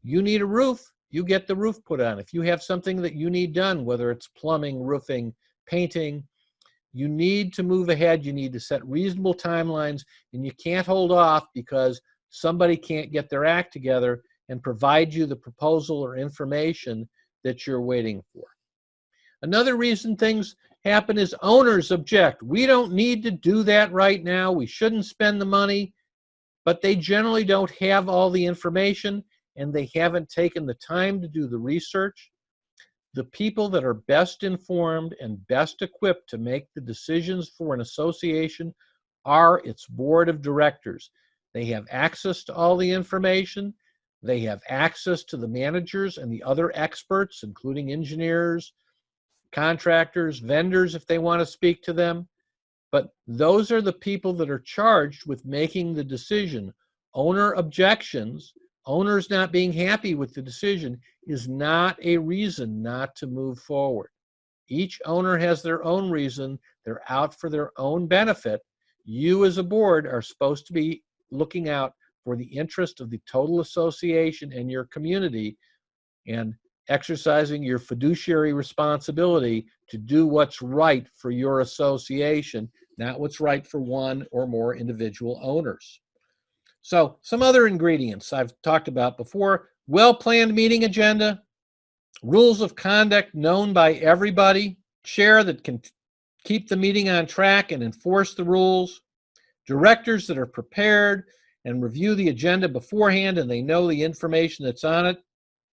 You need a roof, you get the roof put on. If you have something that you need done, whether it's plumbing, roofing, painting, you need to move ahead. You need to set reasonable timelines, and you can't hold off because somebody can't get their act together and provide you the proposal or information that you're waiting for. Another reason things happen is owners object. We don't need to do that right now. We shouldn't spend the money, but they generally don't have all the information and they haven't taken the time to do the research. The people that are best informed and best equipped to make the decisions for an association are its board of directors. They have access to all the information. They have access to the managers and the other experts, including engineers, contractors, vendors, if they want to speak to them. But those are the people that are charged with making the decision. Owner objections, owners not being happy with the decision, is not a reason not to move forward. Each owner has their own reason. They're out for their own benefit. You as a board are supposed to be looking out for the interest of the total association and your community and exercising your fiduciary responsibility to do what's right for your association, not what's right for one or more individual owners. So some other ingredients I've talked about before: well-planned meeting agenda, rules of conduct known by everybody, chair that can keep the meeting on track and enforce the rules, directors that are prepared and review the agenda beforehand and they know the information that's on it,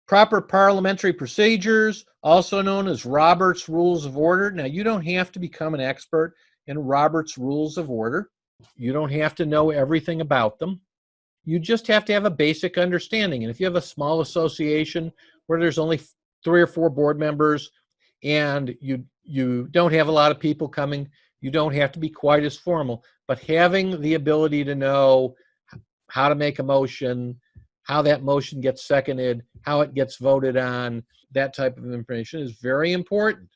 Proper parliamentary procedures, also known as Robert's Rules of Order. Now, you don't have to become an expert in Robert's Rules of Order. You don't have to know everything about them. You just have to have a basic understanding. And if you have a small association where there's only 3 or 4 board members and you don't have a lot of people coming, you don't have to be quite as formal. But having the ability to know how to make a motion, how that motion gets seconded, how it gets voted on, that type of information is very important.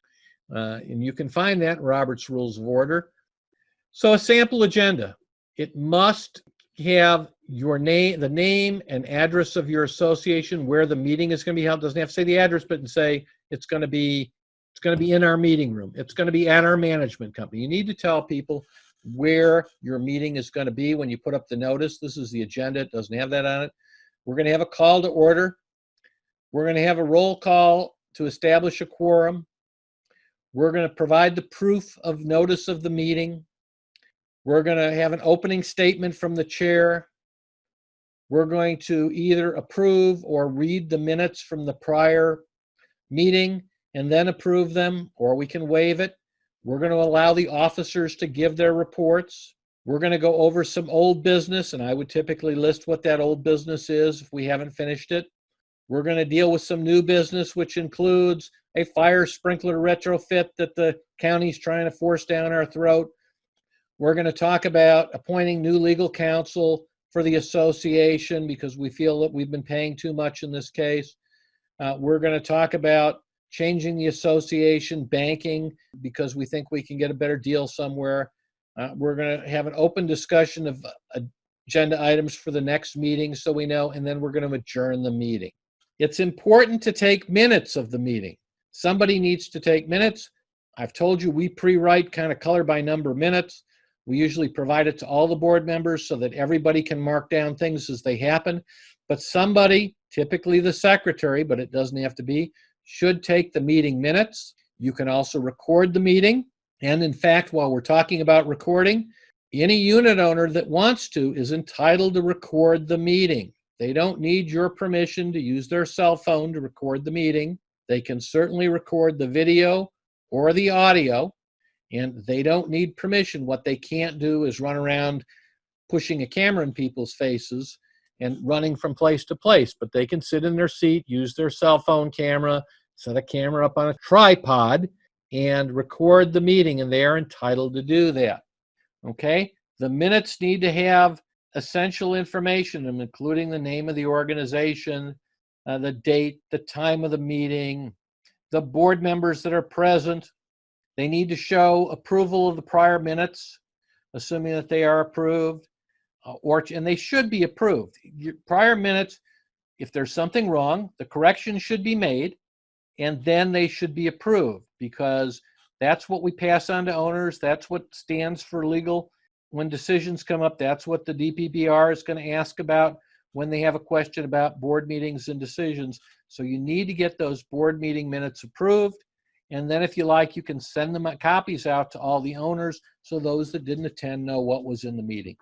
And you can find that in Robert's Rules of Order. So a sample agenda. It must have your name, the name and address of your association, where the meeting is going to be held. It doesn't have to say the address, but say it's going to be in our meeting room. It's going to be at our management company. You need to tell people where your meeting is going to be when you put up the notice. This is the agenda. It doesn't have that on it. We're going to have a call to order. We're going to have a roll call to establish a quorum. We're going to provide the proof of notice of the meeting. We're going to have an opening statement from the chair. We're going to either approve or read the minutes from the prior meeting and then approve them, or we can waive it. We're going to allow the officers to give their reports. We're going to go over some old business, and I would typically list what that old business is if we haven't finished it. We're going to deal with some new business, which includes a fire sprinkler retrofit that the county's trying to force down our throat. We're going to talk about appointing new legal counsel for the association because we feel that we've been paying too much in this case. We're going to talk about changing the association banking because we think we can get a better deal somewhere. We're going to have an open discussion of agenda items for the next meeting so we know, and then we're going to adjourn the meeting. It's important to take minutes of the meeting. Somebody needs to take minutes. I've told you we pre-write kind of color by number minutes. We usually provide it to all the board members so that everybody can mark down things as they happen. But somebody, typically the secretary, but it doesn't have to be, should take the meeting minutes. You can also record the meeting. And in fact, while we're talking about recording, any unit owner that wants to is entitled to record the meeting. They don't need your permission to use their cell phone to record the meeting. They can certainly record the video or the audio, and they don't need permission. What they can't do is run around pushing a camera in people's faces and running from place to place, but they can sit in their seat, use their cell phone camera, set a camera up on a tripod, and record the meeting, and they are entitled to do that. Okay? The minutes need to have essential information, including the name of the organization, the date, the time of the meeting, the board members that are present. They need to show approval of the prior minutes, assuming that they are approved, and they should be approved. Your prior minutes, if there's something wrong, the correction should be made, and then they should be approved because that's what we pass on to owners. That's what stands for legal. When decisions come up, that's what the DPPR is going to ask about when they have a question about board meetings and decisions. So you need to get those board meeting minutes approved. And then if you like, you can send them copies out to all the owners so those that didn't attend know what was in the meeting.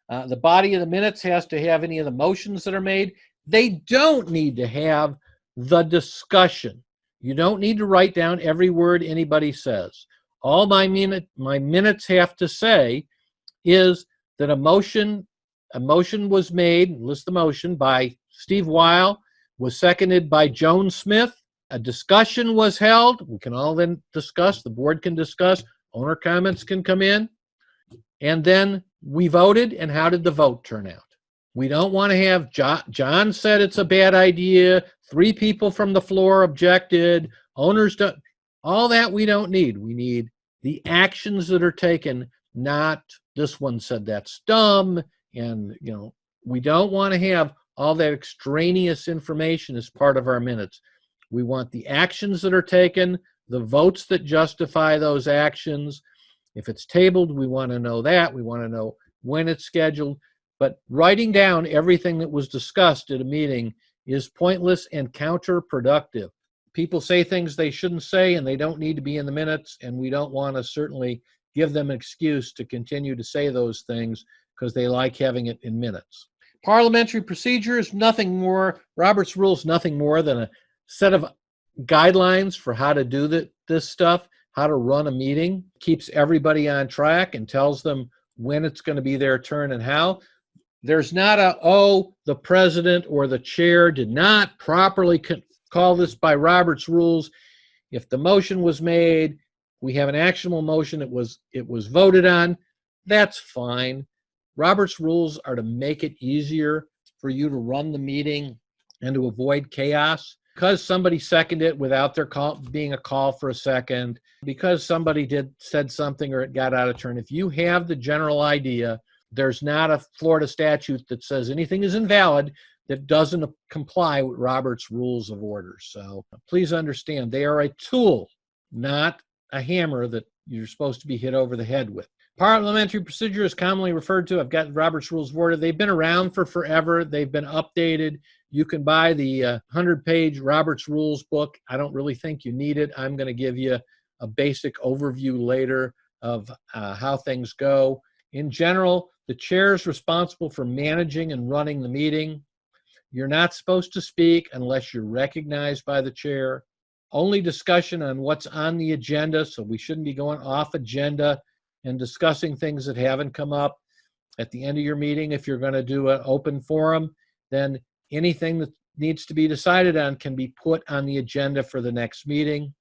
The body of the minutes has to have any of the motions that are made. They don't need to have the discussion. You don't need to write down every word anybody says. All my minutes have to say is that a motion was made, list the motion, by Steve Weil, was seconded by Joan Smith. A discussion was held. We can all then discuss. The board can discuss. Owner comments can come in. And then we voted, and how did the vote turn out? We don't want to have John said it's a bad idea. 3 people from the floor objected. Owners don't. All that we don't need. We need the actions that are taken, not this one said that's dumb. And, we don't want to have all that extraneous information as part of our minutes. We want the actions that are taken, the votes that justify those actions. If it's tabled, we want to know that. We want to know when it's scheduled. But writing down everything that was discussed at a meeting is pointless and counterproductive. People say things they shouldn't say, and they don't need to be in the minutes, and we don't want to certainly give them an excuse to continue to say those things because they like having it in minutes. Parliamentary procedures, nothing more. Robert's rules, nothing more than a set of guidelines for how to do this stuff, how to run a meeting, keeps everybody on track and tells them when it's going to be their turn and how. There's not the president or the chair did not properly call this by Robert's rules. If the motion was made, we have an actionable motion, it was voted on, that's fine. Robert's rules are to make it easier for you to run the meeting and to avoid chaos. Because somebody seconded it without there being a call for a second, because somebody said something or it got out of turn, if you have the general idea, there's not a Florida statute that says anything is invalid that doesn't comply with Robert's Rules of Order. So please understand, they are a tool, not a hammer that you're supposed to be hit over the head with. Parliamentary procedure is commonly referred to. I've got Robert's Rules of Order. They've been around for forever. They've been updated. You can buy the 100-page Robert's Rules book. I don't really think you need it. I'm going to give you a basic overview later of how things go. In general, the chair is responsible for managing and running the meeting. You're not supposed to speak unless you're recognized by the chair. Only discussion on what's on the agenda, so we shouldn't be going off agenda and discussing things that haven't come up. At the end of your meeting, if you're going to do an open forum, then anything that needs to be decided on can be put on the agenda for the next meeting.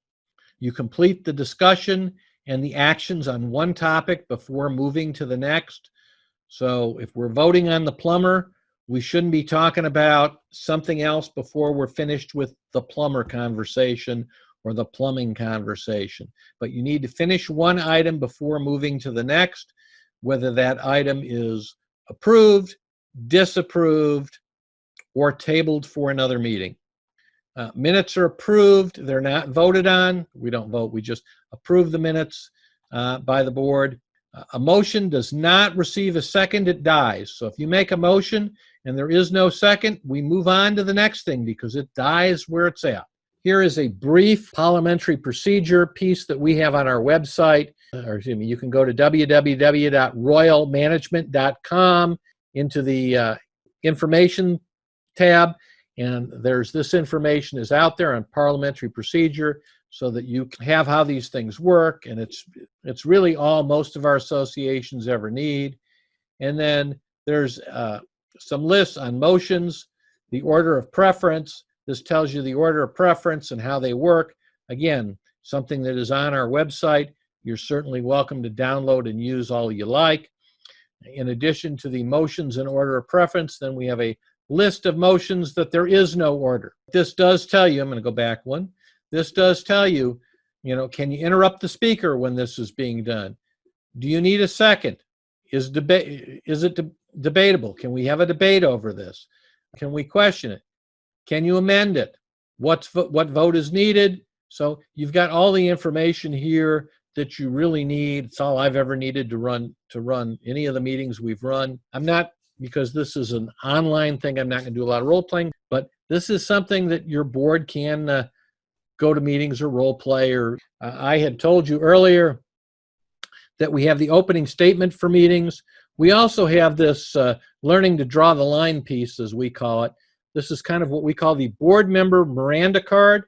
You complete the discussion and the actions on one topic before moving to the next. So if we're voting on the plumber, we shouldn't be talking about something else before we're finished with the plumber conversation or the plumbing conversation. But you need to finish one item before moving to the next, whether that item is approved, disapproved, or tabled for another meeting. Minutes are approved. They're not voted on. We don't vote. We just approve the minutes by the board. A motion does not receive a second, it dies. So if you make a motion and there is no second, we move on to the next thing because it dies where it's at. Here is a brief parliamentary procedure piece that we have on our website. You can go to www.royalmanagement.com into the information tab, and this information is out there on parliamentary procedure so that you have how these things work, and it's really all most of our associations ever need. And then there's some lists on motions, the order of preference. This tells you the order of preference and how they work. Again, something that is on our website. You're certainly welcome to download and use all you like. In addition to the motions in order of preference, then we have a list of motions that there is no order. This does tell you, I'm going to go back one. This does tell you, can you interrupt the speaker when this is being done? Do you need a second? Is it debatable? Can we have a debate over this? Can we question it? Can you amend it? What vote is needed? So you've got all the information here that you really need. It's all I've ever needed to run any of the meetings we've run. Because this is an online thing, I'm not going to do a lot of role playing, but this is something that your board can go to meetings or role play. Or I had told you earlier that we have the opening statement for meetings. We also have this learning to draw the line piece, as we call it. This is kind of what we call the board member Miranda card,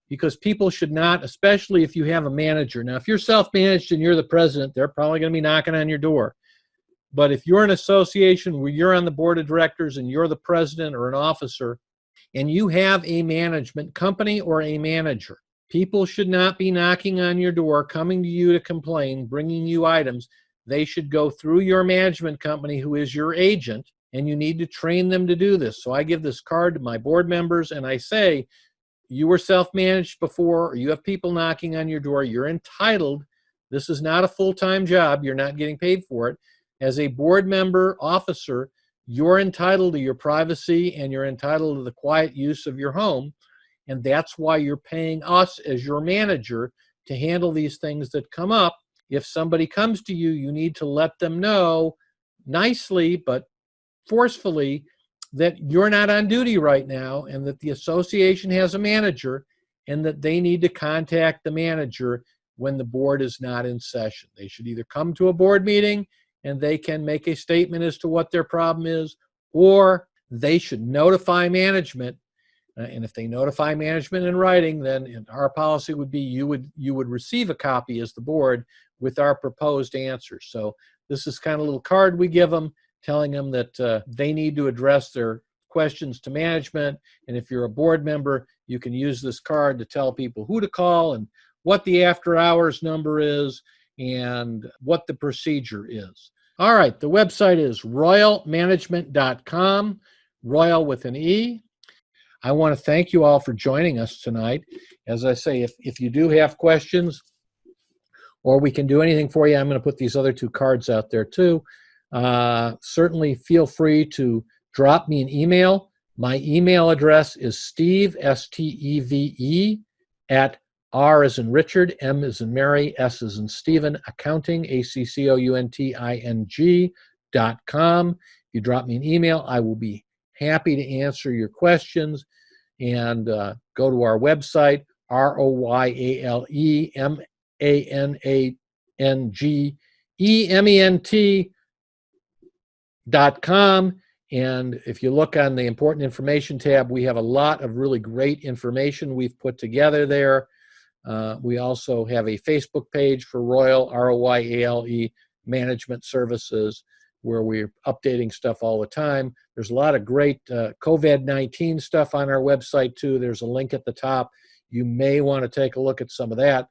because people should not, especially if you have a manager. Now, if you're self-managed and you're the president, they're probably going to be knocking on your door. But if you're an association where you're on the board of directors and you're the president or an officer, and you have a management company or a manager, people should not be knocking on your door, coming to you to complain, bringing you items. They should go through your management company, who is your agent, and you need to train them to do this. So I give this card to my board members, and I say, you were self-managed before, or you have people knocking on your door, you're entitled. This is not a full-time job. You're not getting paid for it. As a board member, officer, you're entitled to your privacy and you're entitled to the quiet use of your home. And that's why you're paying us as your manager to handle these things that come up. If somebody comes to you, you need to let them know nicely but forcefully that you're not on duty right now and that the association has a manager and that they need to contact the manager when the board is not in session. They should either come to a board meeting and they can make a statement as to what their problem is, or they should notify management. And if they notify management in writing, then our policy would be you would receive a copy as the board with our proposed answers. So this is kind of a little card we give them, telling them that they need to address their questions to management. And if you're a board member, you can use this card to tell people who to call and what the after hours number is and what the procedure is. All right, the website is royalmanagement.com, Royal with an E. I want to thank you all for joining us tonight. As I say, if you do have questions or we can do anything for you, I'm going to put these other two cards out there too. Certainly feel free to drop me an email. My email address is Steve, S-T-E-V-E, at R as in Richard, M as in Mary, S as in Stephen, accounting, accounting.com. If you drop me an email, I will be happy to answer your questions. And go to our website, royalmanagement.com. And if you look on the important information tab, we have a lot of really great information we've put together there. We also have a Facebook page for Royal, R-O-Y-A-L-E, Management Services, where we're updating stuff all the time. There's a lot of great COVID-19 stuff on our website too. There's a link at the top. You may want to take a look at some of that.